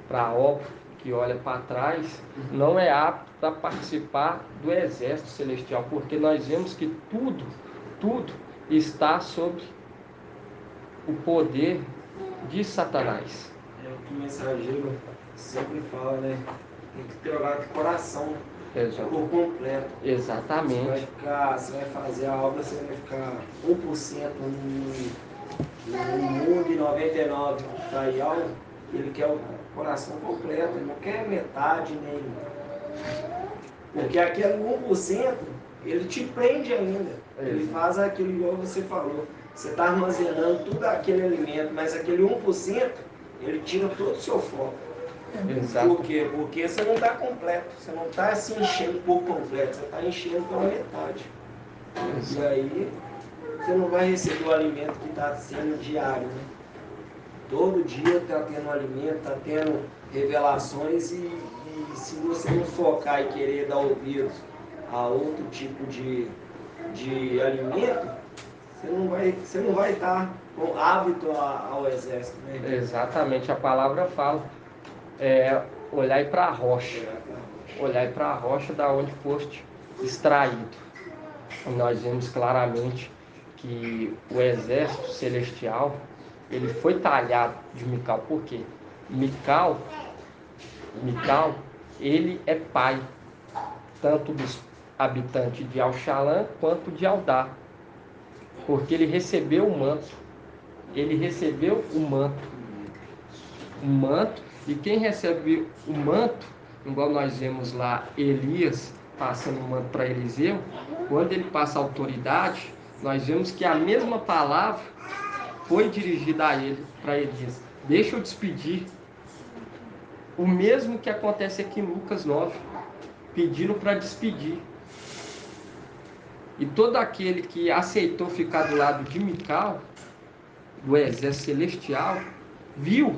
para a obra, que olha para trás, não é apto para participar do exército celestial, porque nós vemos que tudo está sob o poder de Satanás. É o que o mensageiro sempre fala, né? Tem que trocar de coração por completo. Exatamente. Você vai fazer a obra, você vai ficar 1% no mundo e 99% para Yahweh. Ele quer o coração completo, ele não quer metade nem. Porque aquele 1%, ele te prende ainda. Ele faz aquilo igual você falou. Você está armazenando todo aquele alimento, mas aquele 1%, ele tira todo o seu foco. Exato. Por quê? Porque você não está completo, você não está se enchendo por completo, você está enchendo pela metade. E aí, você não vai receber o alimento que está sendo diário, né? Todo dia está tendo alimento, está tendo revelações e se você não focar e querer dar ouvidos a outro tipo de alimento, você não vai estar com hábito ao exército, né? Exatamente, a palavra fala. Olhai para a rocha. Olhai para a rocha da onde foste extraído. E nós vemos claramente que o exército celestial, ele foi talhado de Mical. Por quê? Mical, ele é pai tanto dos habitantes de Al-Shalom quanto de Aldá, porque ele recebeu o manto. E quem recebe o manto, igual nós vemos lá Elias passando o manto para Eliseu, quando ele passa a autoridade, nós vemos que a mesma palavra foi dirigida a ele, para Elias: deixa eu despedir. O mesmo que acontece aqui em Lucas 9. pedindo para despedir. E todo aquele que aceitou ficar do lado de Mical, do exército celestial, viu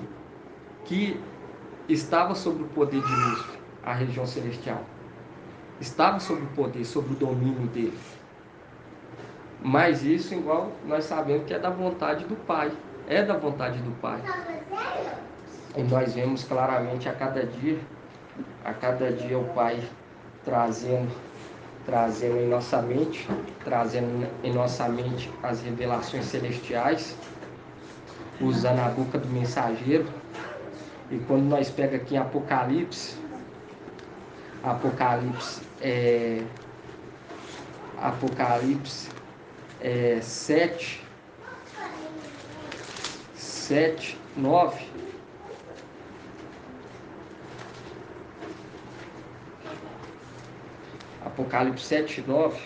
que estava sob o poder de Lúcifer, a região celestial. Estava sob o poder, sob o domínio dele. Mas isso, igual nós sabemos que é da vontade do Pai. É da vontade do Pai. E nós vemos claramente a cada dia o Pai trazendo em nossa mente, as revelações celestiais, usando a boca do mensageiro. E quando nós pegamos aqui em Apocalipse 7, 9. Apocalipse 7, 9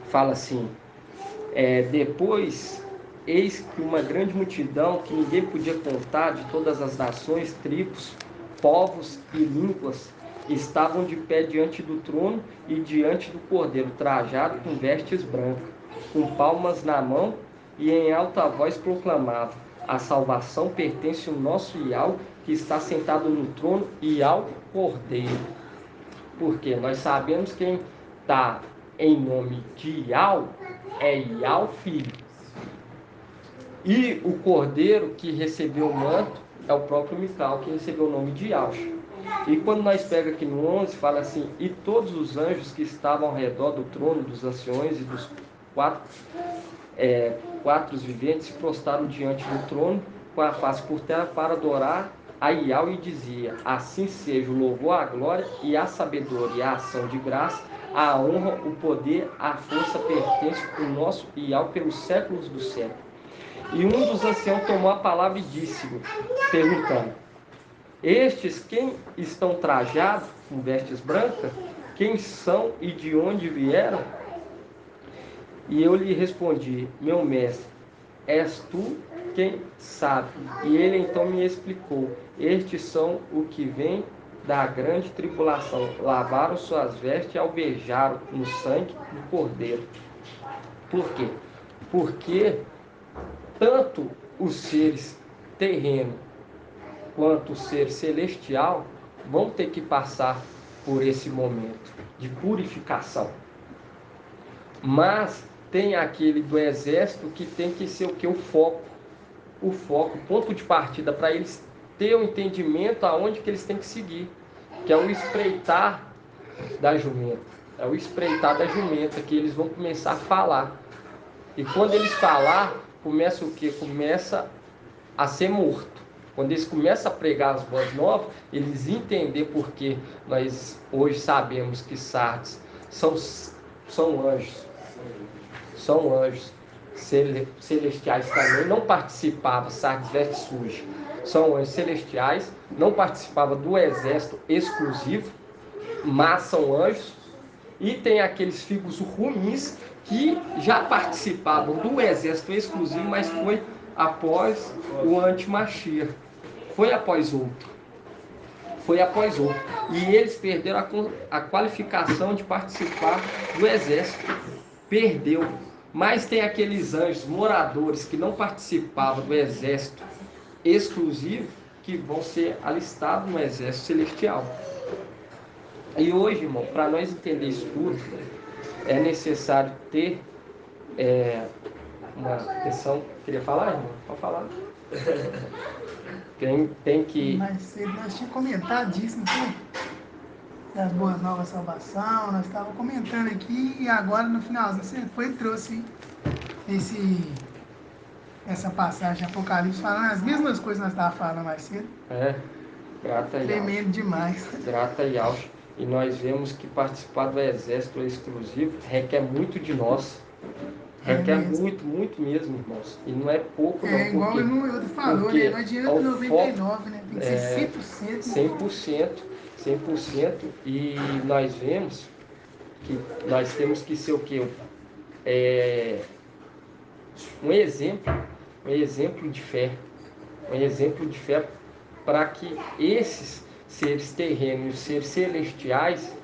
fala assim: depois, eis que uma grande multidão que ninguém podia contar, de todas as nações, tribos, povos e línguas, estavam de pé diante do trono e diante do Cordeiro, trajado com vestes brancas, com palmas na mão, e em alta voz proclamavam: a salvação pertence ao nosso Iau, que está sentado no trono, e ao Cordeiro. Porque nós sabemos quem está em nome de Iau é Iau Filho. E o Cordeiro que recebeu o manto é o próprio Mical, que recebeu o nome de Iau. E quando nós pegamos aqui no 11, fala assim: e todos os anjos que estavam ao redor do trono, dos anciões e dos quatro viventes, se prostraram diante do trono com a face por terra para adorar a Iau, e dizia: assim seja o louvor, a glória e a sabedoria, a ação de graça, a honra, o poder, a força pertence ao nosso Iau pelos séculos dos séculos. E um dos anciãos tomou a palavra e disse-lhe, perguntando: estes quem estão trajados com vestes brancas? Quem são e de onde vieram? E eu lhe respondi: meu mestre, és tu quem sabe? E ele então me explicou: estes são o que vêm da grande tribulação, lavaram suas vestes e alvejaram no sangue do Cordeiro. Por quê? Porque tanto os seres terrenos quanto o ser celestial vão ter que passar por esse momento de purificação. Mas tem aquele do exército que tem que ser o que? O foco, o ponto de partida, para eles ter o entendimento aonde que eles têm que seguir, que é o espreitar da jumenta. É o espreitar da jumenta que eles vão começar a falar. E quando eles falar, começa o quê? Começa a ser morto. Quando eles começam a pregar as boas novas, eles entendem porque nós hoje sabemos que Sardes são anjos. São anjos celestiais também. Não participavam, Sardes veste suja. São anjos celestiais, não participavam do exército exclusivo, mas são anjos. E tem aqueles filhos ruins que já participavam do exército exclusivo, mas foi após o antimachia. Foi após outro. E eles perderam a qualificação de participar do exército. Perdeu. Mas tem aqueles anjos moradores que não participavam do exército exclusivo, que vão ser alistados no exército celestial. E hoje, irmão, para nós entender isso tudo, é necessário ter uma atenção. Queria falar, irmão? Pode falar. Tem que... Mais cedo nós tínhamos comentado disso, não foi? Das boas novas salvação, nós estávamos comentando aqui, e agora no finalzinho você foi e trouxe essa passagem de Apocalipse falando as mesmas coisas que nós estávamos falando mais cedo. Grata e tremendo demais. Grata e alta. E nós vemos que participar do exército exclusivo requer muito de nós. Requer muito, muito mesmo, irmãos. E não é pouco, não. Igual porque, o outro falou, né? Não adianta 99, né? Tem que ser 100%. 100%. E nós vemos que nós temos que ser o quê? Um exemplo de fé. Um exemplo de fé para que esses seres terrenos e os seres celestiais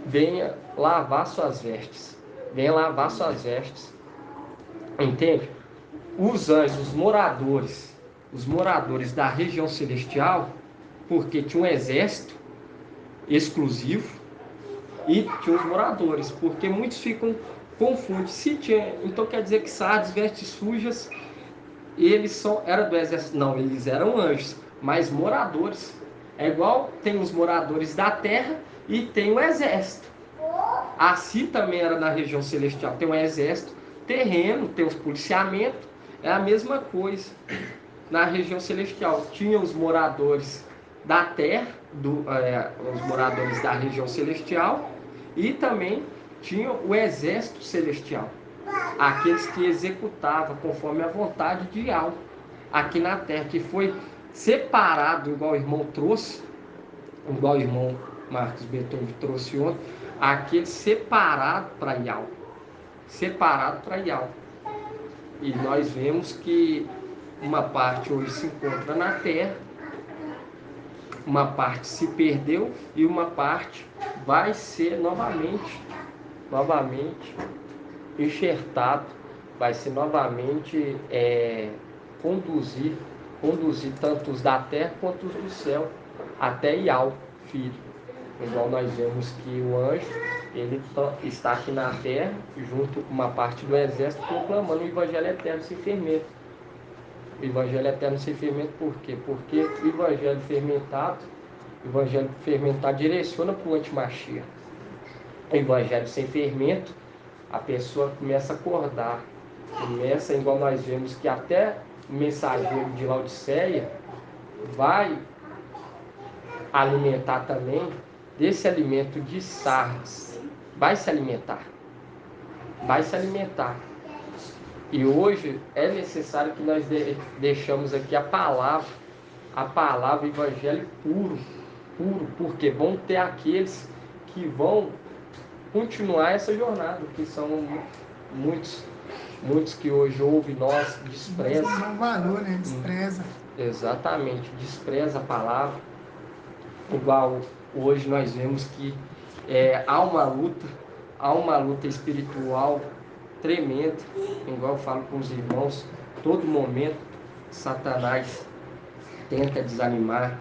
venha lavar suas vestes. Venha lavar suas vestes. Entende? Os anjos, os moradores da região celestial, porque tinha um exército exclusivo e tinha os moradores, porque muitos ficam confundidos. Se tinha, então quer dizer que Sardes, vestes sujas, eles eram do exército? Não, eles eram anjos, mas moradores. É igual tem os moradores da terra e tem o exército. Assim também era na região celestial. Tem um exército terreno, tem os policiamentos, é a mesma coisa. Na região celestial tinha os moradores da terra, os moradores da região celestial, e também tinha o exército celestial, aqueles que executavam conforme a vontade de Yahweh aqui na terra, que foi separado, igual o irmão trouxe, igual o irmão Marcos Beethoven trouxe ontem, aquele separado para Yahweh, separado para Yahweh. E nós vemos que uma parte hoje se encontra na terra, uma parte se perdeu e uma parte vai ser novamente enxertado, vai ser novamente conduzir tanto os da terra quanto os do céu, até Yahweh, filho. Igual nós vemos que o anjo, ele está aqui na terra, junto com uma parte do exército, proclamando o evangelho eterno sem fermento. O evangelho eterno sem fermento por quê? Porque o evangelho fermentado direciona para o antimachia. O evangelho sem fermento, a pessoa começa a acordar, começa, igual nós vemos que até o mensageiro de Laodiceia vai alimentar também desse alimento de Sardes, vai se alimentar. E hoje é necessário que nós deixamos aqui a palavra, o evangelho puro, porque vão ter aqueles que vão continuar essa jornada, que são muitos que hoje ouvem nós, desprezam. Não valor, né? Despreza. Exatamente, despreza a palavra. Igual hoje nós vemos que há uma luta espiritual tremenda, igual eu falo com os irmãos, todo momento Satanás tenta desanimar,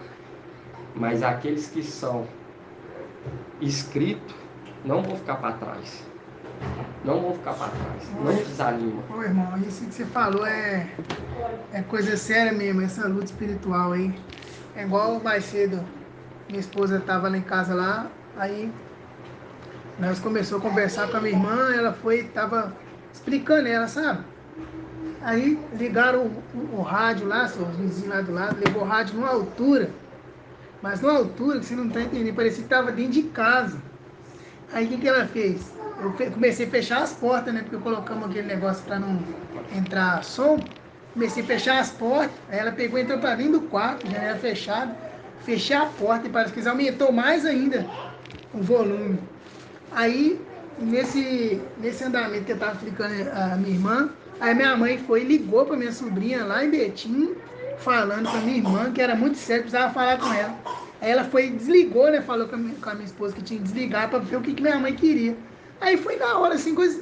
mas aqueles que são inscritos não vão ficar para trás. Não desanima. Ô irmão, isso que você falou é coisa séria mesmo, essa luta espiritual aí. É igual mais cedo, minha esposa estava lá em casa lá, aí nós começamos a conversar com a minha irmã, ela estava explicando ela, sabe? Aí ligaram o rádio lá, os vizinhos lá do lado, levou o rádio numa altura, mas numa altura que você não está entendendo, parecia que estava dentro de casa. Aí o que ela fez? Eu comecei a fechar as portas, né? Porque colocamos aquele negócio para não entrar som. Comecei a fechar as portas, aí ela pegou e entrou para dentro do quarto, janela fechada. Fechei a porta e parece que aumentou mais ainda o volume. Aí, nesse andamento que eu estava explicando a minha irmã, aí minha mãe foi e ligou para minha sobrinha lá em Betim, falando para minha irmã que era muito sério, precisava falar com ela. Aí ela foi e desligou, né? Falou com a minha esposa que tinha que desligar para ver o que minha mãe queria. Aí foi na hora, assim, coisa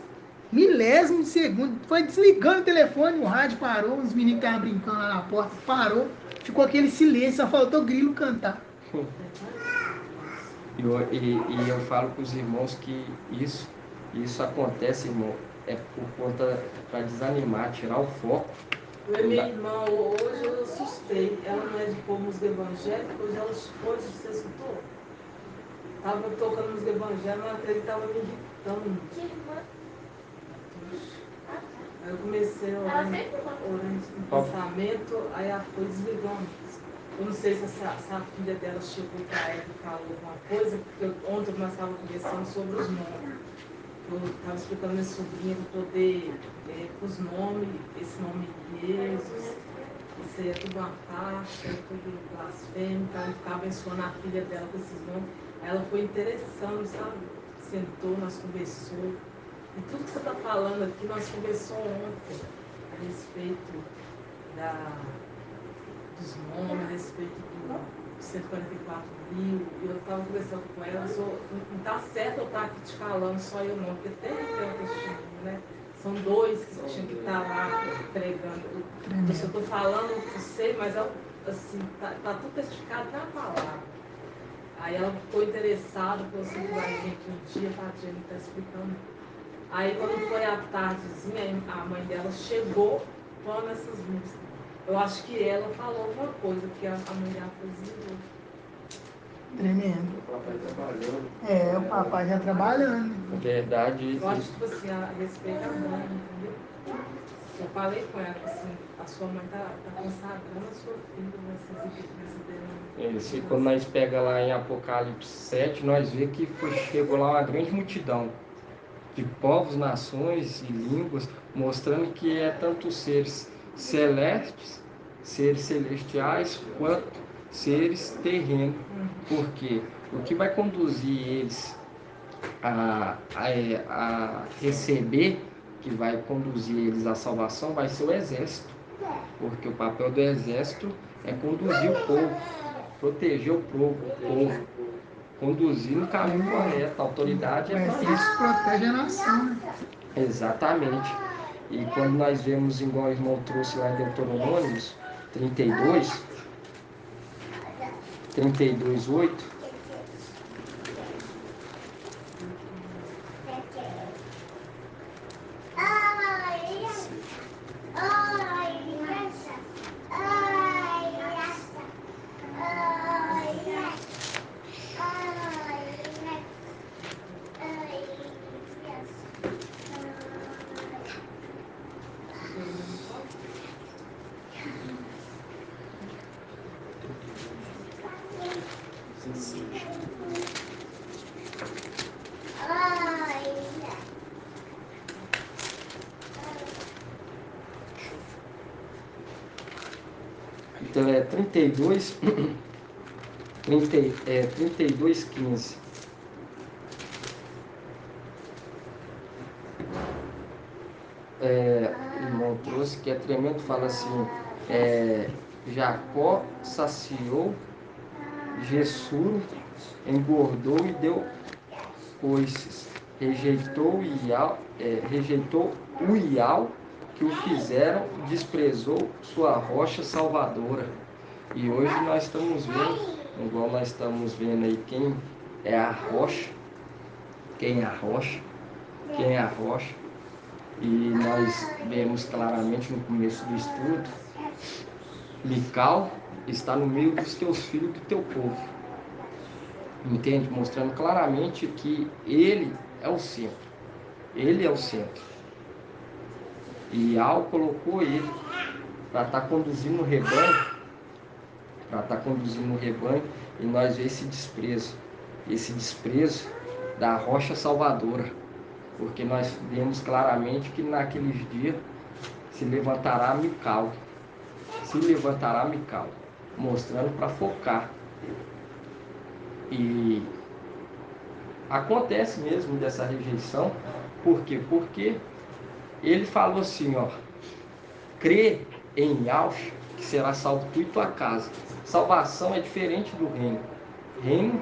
milésimo de segundo. Foi desligando o telefone, o rádio parou, os meninos estavam brincando lá na porta, parou. Ficou aquele silêncio, só faltou o grilo cantar. E eu falo para os irmãos que isso acontece, irmão, é por conta para desanimar, tirar o foco. Minha irmã, hoje eu assustei. Ela não é de pôr música evangélica, hoje ela foi, você escutou? Estava tocando música evangélica, mas ele estava me irritando. Aí eu comecei a orar em pensamento, aí ela foi desligando. Eu não sei se a filha dela chegou para ela e falou alguma coisa, porque ontem nós estávamos conversando sobre os nomes. Eu estava explicando a minha sobrinha para poder, os nomes, esse nome de Jesus, isso aí é tudo uma taxa, é tudo blasfêmio, então ela ficava abençoando a filha dela com esses nomes. Aí ela foi interessando, sabe? Sentou, nós conversou. E tudo que você está falando aqui, nós conversamos ontem a respeito dos nomes, a respeito do 144 mil, e eu estava conversando com ela, não está certo eu estar aqui te falando, só eu não, porque tem que ter um testemunho, né? São dois que tinham que estar lá pregando. Eu estou falando com você, mas assim, tá tudo testificado na palavra. Aí ela ficou interessada, falou assim, que vai vir aqui um dia, a Jenny está explicando. Aí quando foi à tardezinha, a mãe dela chegou falando essas músicas. Eu acho que ela falou alguma coisa que a mãe dela fazia. Tremendo. O papai trabalhando. É, o papai já trabalhando. Na verdade, Eu acho que, tipo assim, a respeito da mãe, entendeu? Eu falei com ela, assim, a sua mãe tá consagrando a sua filha nessas igrejas dela. esse, quando nós pega lá em Apocalipse 7, nós vê que chegou lá uma grande multidão de povos, nações e línguas, mostrando que é tanto seres celestes, seres celestiais, quanto seres terrenos. Porque o que vai conduzir eles a receber, que vai conduzir eles à salvação, vai ser o exército. Porque o papel do exército é conduzir o povo, proteger o povo, conduzir no caminho correto. A autoridade é para isso. Isso protege a nação, né? Exatamente. E quando nós vemos, igual o irmão trouxe lá em Deuteronômio 32, 8, então é 32, 32:15. O irmão trouxe, que é tremendo, fala assim, Jacó saciou, Jessuro engordou e deu coices, rejeitou o Ial que o fizeram, desprezou sua rocha salvadora. E hoje nós estamos vendo, igual nós estamos vendo aí, quem é a rocha, quem é a rocha, quem é a rocha. E nós vemos claramente no começo do estudo, Mical está no meio dos teus filhos, do teu povo. Entende? Mostrando claramente que ele é o centro. Ele é o centro. E Al colocou ele para estar conduzindo o rebanho, e nós vemos esse desprezo da rocha salvadora. Porque nós vemos claramente que naqueles dias se levantará Mical, mostrando para focar. E acontece mesmo dessa rejeição. Por quê? Porque ele falou assim, ó, crê em Yahshua, que será salvo tu e tua casa. Salvação é diferente do reino. Reino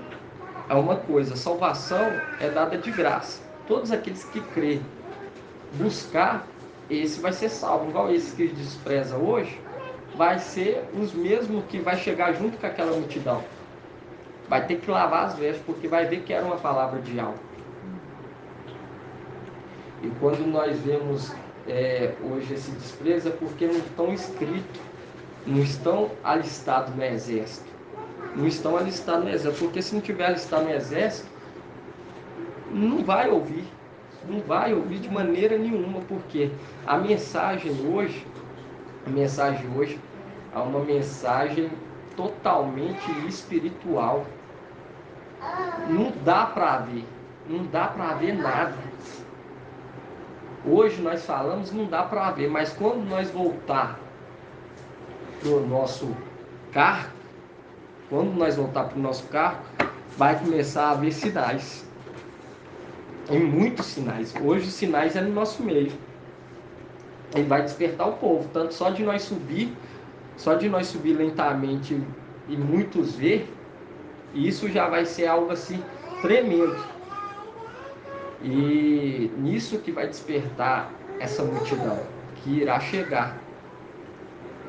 é uma coisa, salvação é dada de graça. Todos aqueles que crê, buscar, esse vai ser salvo. Igual esses que despreza hoje, vai ser os mesmos que vai chegar junto com aquela multidão. Vai ter que lavar as vestes, porque vai ver que era uma palavra de algo. E quando nós vemos hoje esse desprezo, é porque não estão inscritos, não estão alistados no exército. Não estão alistados no exército, porque se não tiver alistado no exército, não vai ouvir de maneira nenhuma, porque a mensagem hoje é uma mensagem totalmente espiritual. Não dá para ver nada. Hoje nós falamos, não dá para ver, mas quando nós voltar para o nosso carro, vai começar a haver sinais. Tem muitos sinais. Hoje os sinais é no nosso meio. Ele vai despertar o povo, tanto só de nós subir lentamente e muitos ver, E isso já vai ser algo assim tremendo. E nisso que vai despertar essa multidão que irá chegar.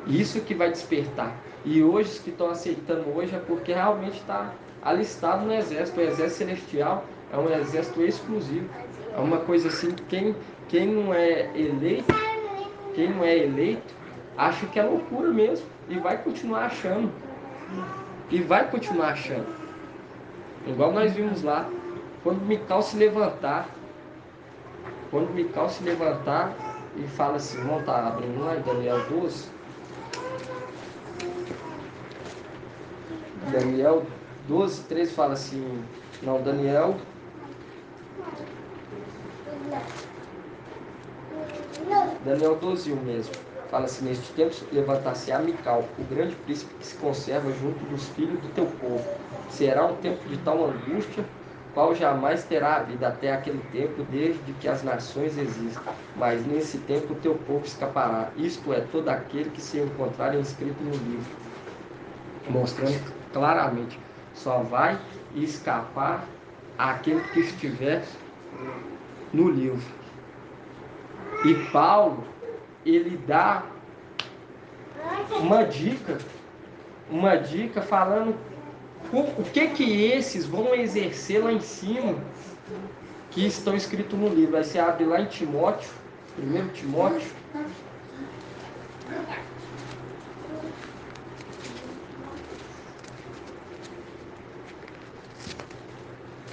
Isso que vai despertar. E hoje os que estão aceitando hoje é porque realmente está alistado no exército. O exército celestial é um exército exclusivo. É uma coisa assim, quem não é eleito, acha que é loucura mesmo. E vai continuar achando. Igual nós vimos lá, quando Mical se levantar e fala assim, vamos estar abrindo lá em Daniel 12. Daniel 12, 13 fala assim, não, Daniel 12, 1 mesmo. Fala assim, neste tempo levantar-se-á Mical, o grande príncipe que se conserva junto dos filhos do teu povo. Será um tempo de tal angústia, qual jamais terá havido até aquele tempo, desde que as nações existem. Mas nesse tempo o teu povo escapará, isto é, todo aquele que se encontrar inscrito no livro. Mostrando claramente, só vai escapar aquele que estiver no livro. E Paulo, ele dá uma dica falando o que esses vão exercer lá em cima, que estão escritos no livro. Aí você abre lá em Timóteo, 1 Timóteo.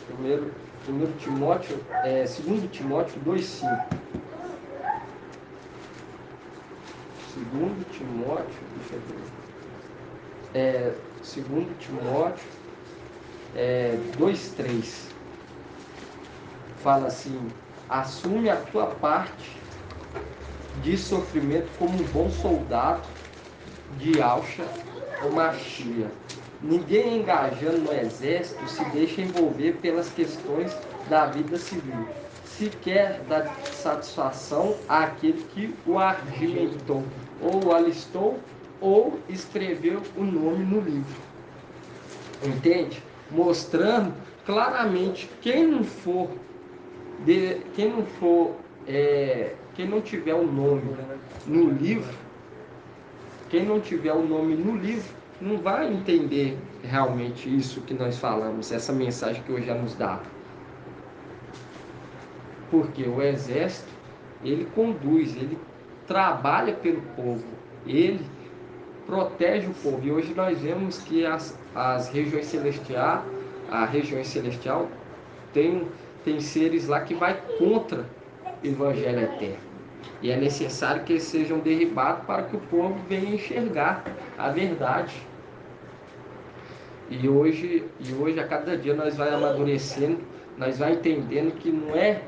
Primeiro Timóteo, 2 Timóteo 2,5. 2 Timóteo, deixa eu ver. 2 Timóteo 2,3. Fala assim, assume a tua parte de sofrimento como um bom soldado de alcha ou machia. Ninguém engajando no exército se deixa envolver pelas questões da vida civil. Se quer dar satisfação àquele que o argimentou, ou o alistou, ou escreveu o nome no livro. Entende? Mostrando claramente quem não tiver o nome no livro, não vai entender realmente isso que nós falamos, essa mensagem que hoje já nos dá. Porque o exército, ele conduz, ele trabalha pelo povo, ele protege o povo. E hoje nós vemos que as regiões celestiais, a região celestial tem seres lá que vai contra o evangelho eterno. E é necessário que eles sejam derribados para que o povo venha enxergar a verdade. E hoje a cada dia nós vai amadurecendo, nós vai entendendo que não é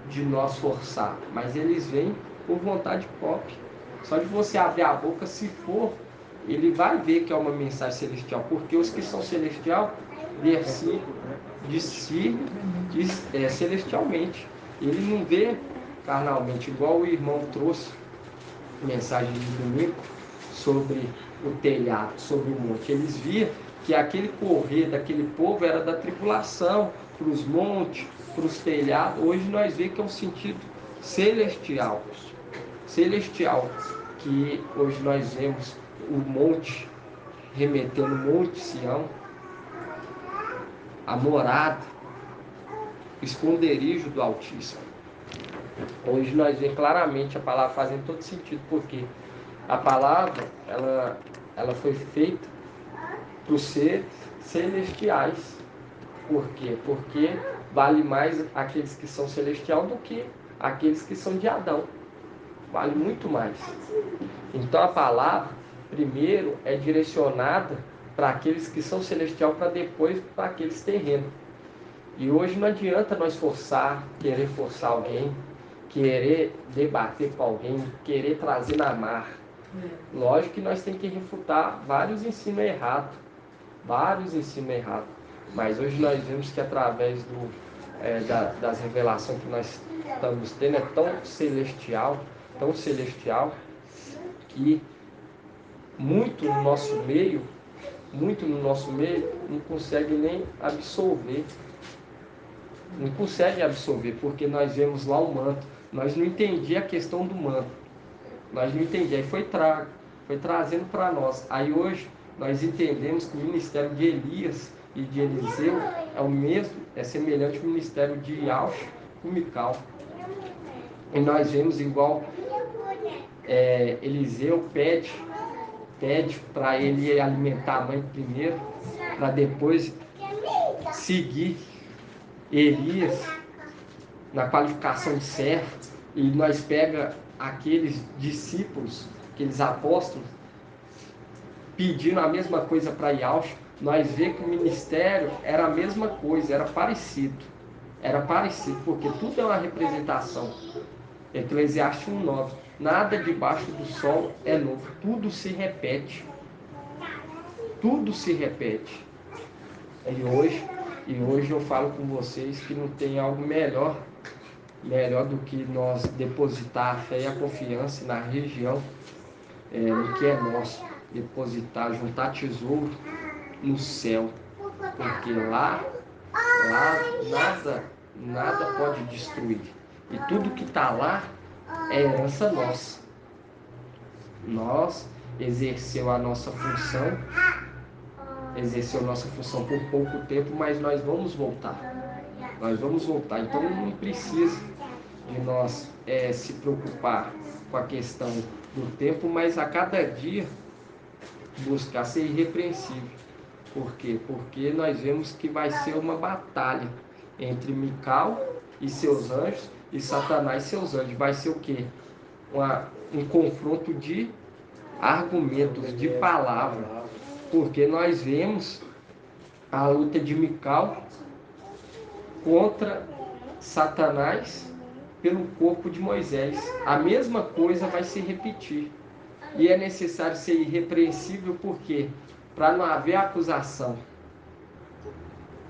de nós forçar, mas eles vêm por vontade própria. Só de você abrir a boca, se for, ele vai ver que é uma mensagem celestial, porque os que são celestial discernem celestialmente. Ele não vê carnalmente, igual o irmão trouxe mensagem de domingo sobre o telhado, sobre o monte. Eles viam que aquele correr daquele povo era da tribulação, para os montes, para os telhados. Hoje nós vemos que é um sentido celestial, que hoje nós vemos o monte, remetendo o Monte Sião, a morada, o esconderijo do Altíssimo. Hoje nós vemos claramente a palavra fazendo todo sentido, porque a palavra ela foi feita para os seres celestiais. Por quê? Porque vale mais aqueles que são celestial do que aqueles que são de Adão. Vale muito mais. Então a palavra, primeiro, é direcionada para aqueles que são celestial, para depois para aqueles terrenos. E hoje não adianta nós querer forçar alguém, querer debater com alguém, querer trazer na marra. Lógico que nós temos que refutar vários ensinos errados. Mas hoje nós vemos que através das revelações que nós estamos tendo é tão celestial, que muito no nosso meio muito no nosso meio, não consegue nem absorver. Não consegue absorver, porque nós vemos lá o manto. Nós não entendíamos a questão do manto. Nós não entendíamos. Aí foi trazendo para nós. Aí hoje nós entendemos que o ministério de Elias e de Eliseu é o mesmo, é semelhante ao ministério de Yaush com Mical. E nós vemos igual Eliseu pede para ele alimentar a mãe primeiro, para depois seguir Elias na qualificação de servo. E nós pega aqueles discípulos, aqueles apóstolos, pedindo a mesma coisa para Yaush. Nós vemos que o ministério era a mesma coisa, era parecido, porque tudo é uma representação. Eclesiastes 1:9, nada debaixo do sol é novo, tudo se repete. E hoje eu falo com vocês que não tem algo melhor do que nós depositar a fé e a confiança na região no que é nosso, depositar, juntar tesouro no céu, porque lá nada pode destruir, e tudo que está lá é herança nossa. Nós exerceu nossa função por pouco tempo, mas nós vamos voltar, então não precisa de nós se preocupar com a questão do tempo, mas a cada dia buscar ser irrepreensível. Por quê? Porque nós vemos que vai ser uma batalha entre Mical e seus anjos e Satanás e seus anjos. Vai ser o quê? Um confronto de argumentos, de palavra. Porque nós vemos a luta de Mical contra Satanás pelo corpo de Moisés. A mesma coisa vai se repetir. E é necessário ser irrepreensível, por quê? Para não haver acusação.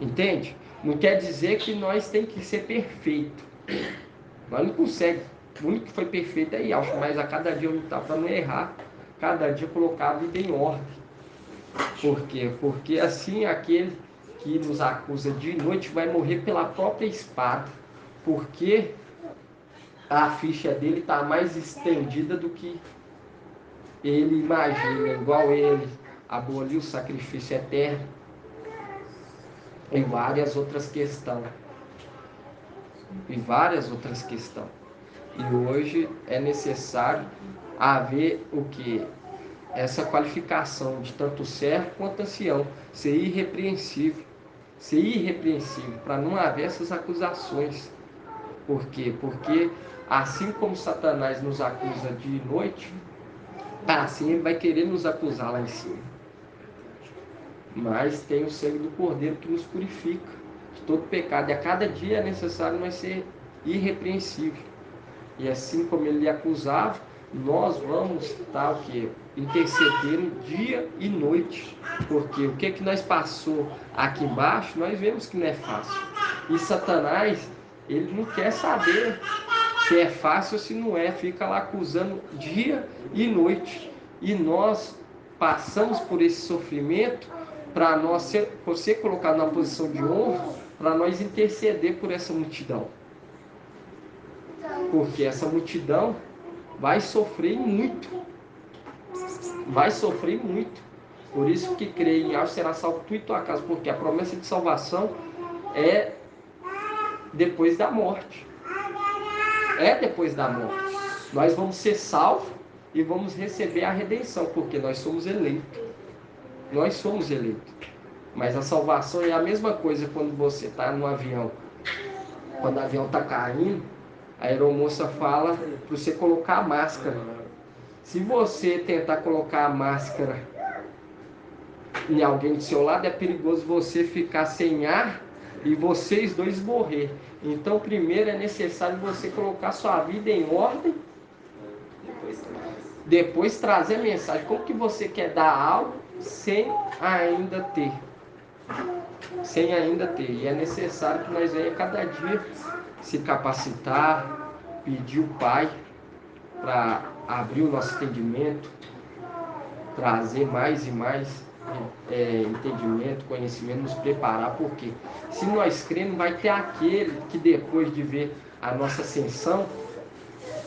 Entende? Não quer dizer que nós tem que ser perfeito. Nós não conseguimos. O único que foi perfeito é Yaush, mas a cada dia lutar para não errar. Cada dia colocar a vida em ordem. Por quê? Porque assim aquele que nos acusa de noite vai morrer pela própria espada. Porque a ficha dele está mais estendida do que ele imagina, igual ele aboliu o sacrifício eterno e várias outras questões. E hoje é necessário haver o que? Essa qualificação de tanto servo quanto ancião, ser irrepreensível, para não haver essas acusações. Por quê? Porque assim como Satanás nos acusa de noite, assim ele vai querer nos acusar lá em cima. Mas tem o sangue do Cordeiro que nos purifica de todo pecado. E a cada dia é necessário nós ser irrepreensível. E assim como ele lhe acusava, nós vamos estar o quê? Intercedendo dia e noite. Porque o que nós passou aqui embaixo, nós vemos que não é fácil. E Satanás, ele não quer saber se é fácil ou se não é. Fica lá acusando dia e noite. E nós passamos por esse sofrimento para nós ser colocado na posição de honra, para nós interceder por essa multidão. Porque essa multidão vai sofrer muito. Por isso que creio em Yaush será salvo tu e tua casa, porque a promessa de salvação é depois da morte. Nós vamos ser salvos e vamos receber a redenção, porque nós somos eleitos. Mas a salvação é a mesma coisa quando você está no avião. Quando o avião está caindo, a aeromoça fala para você colocar a máscara. Se você tentar colocar a máscara em alguém do seu lado, é perigoso você ficar sem ar e vocês dois morrer. Então, primeiro é necessário você colocar sua vida em ordem, depois trazer a mensagem. Como que você quer dar algo sem ainda ter? E é necessário que nós venhamos cada dia se capacitar, pedir o Pai para abrir o nosso entendimento, trazer mais e mais entendimento, conhecimento, nos preparar, porque se nós cremos, vai ter aquele que depois de ver a nossa ascensão,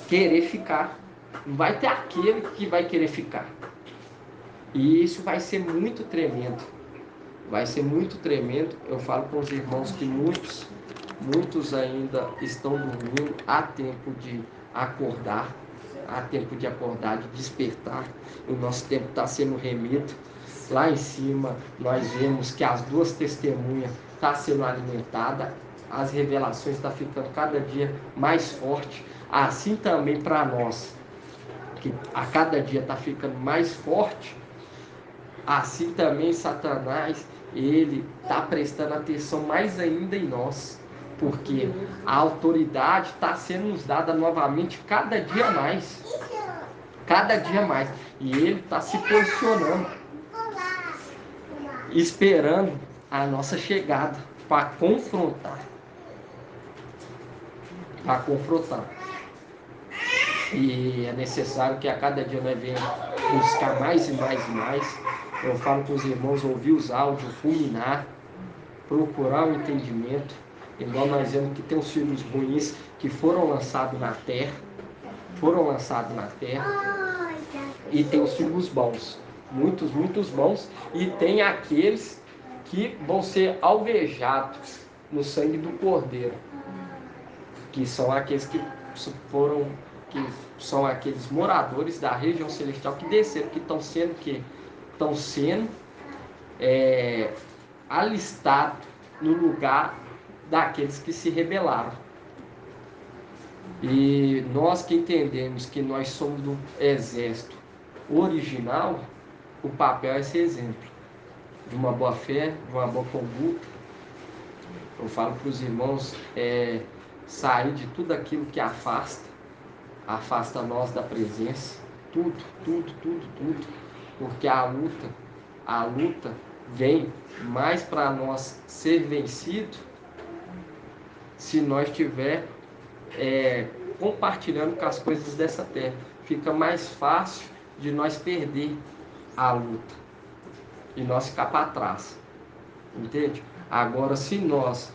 querer ficar. Não vai ter aquele que vai querer ficar. E isso vai ser muito tremendo. Vai ser muito tremendo. Eu falo para os irmãos que muitos ainda estão dormindo. Há tempo de acordar. Há tempo de acordar, de despertar. O nosso tempo está sendo remido. Lá em cima, nós vemos que as duas testemunhas estão sendo alimentadas. As revelações estão ficando cada dia mais fortes. Assim também para nós, que a cada dia está ficando mais forte. Assim também Satanás, ele está prestando atenção mais ainda em nós, porque a autoridade está sendo nos dada novamente cada dia mais, e ele está se posicionando, esperando a nossa chegada para confrontar, e é necessário que a cada dia nós venhamos buscar mais e mais e mais. Eu falo para os irmãos ouvir os áudios, fulminar, procurar o entendimento. Igual nós vemos que tem os filhos ruins que foram lançados na terra, e tem os filhos bons, muitos bons, e tem aqueles que vão ser alvejados no sangue do Cordeiro, que são aqueles que são aqueles moradores da região celestial que desceram, que estão sendo alistados no lugar daqueles que se rebelaram. E nós que entendemos que nós somos do exército original, o papel é ser exemplo de uma boa fé, de uma boa conduta. Eu falo para os irmãos sair de tudo aquilo que afasta nós da presença, tudo, porque a luta vem mais para nós ser vencido se nós estiver compartilhando com as coisas dessa terra. Fica mais fácil de nós perder a luta e nós ficar para trás, entende? Agora, se nós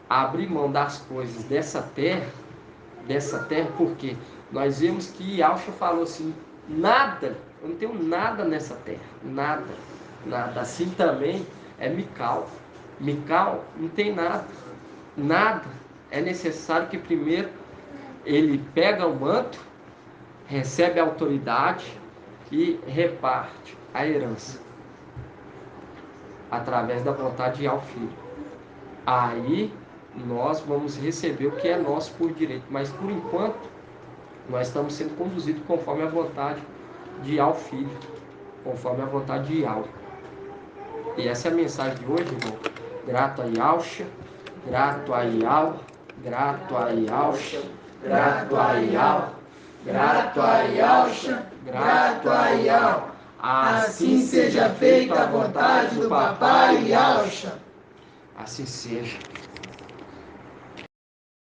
abrir mão das coisas dessa terra, porque nós vemos que Yahshua falou assim, nada, eu não tenho nada nessa terra, nada. Assim também é Mical não tem nada. É necessário que primeiro ele pega o manto, recebe a autoridade e reparte a herança através da vontade de Yahweh Filho. Aí nós vamos receber o que é nosso por direito, mas por enquanto nós estamos sendo conduzidos conforme a vontade de Yahweh Filho, conforme a vontade de Yahweh. E essa é a mensagem de hoje, irmão. Grato a Yahshua, grato a Yahweh, grato a Yahshua, grato a Yahweh, grato a Yahshua, grato a Yahweh. Assim seja feita a vontade do Papai Yahshua. Assim seja.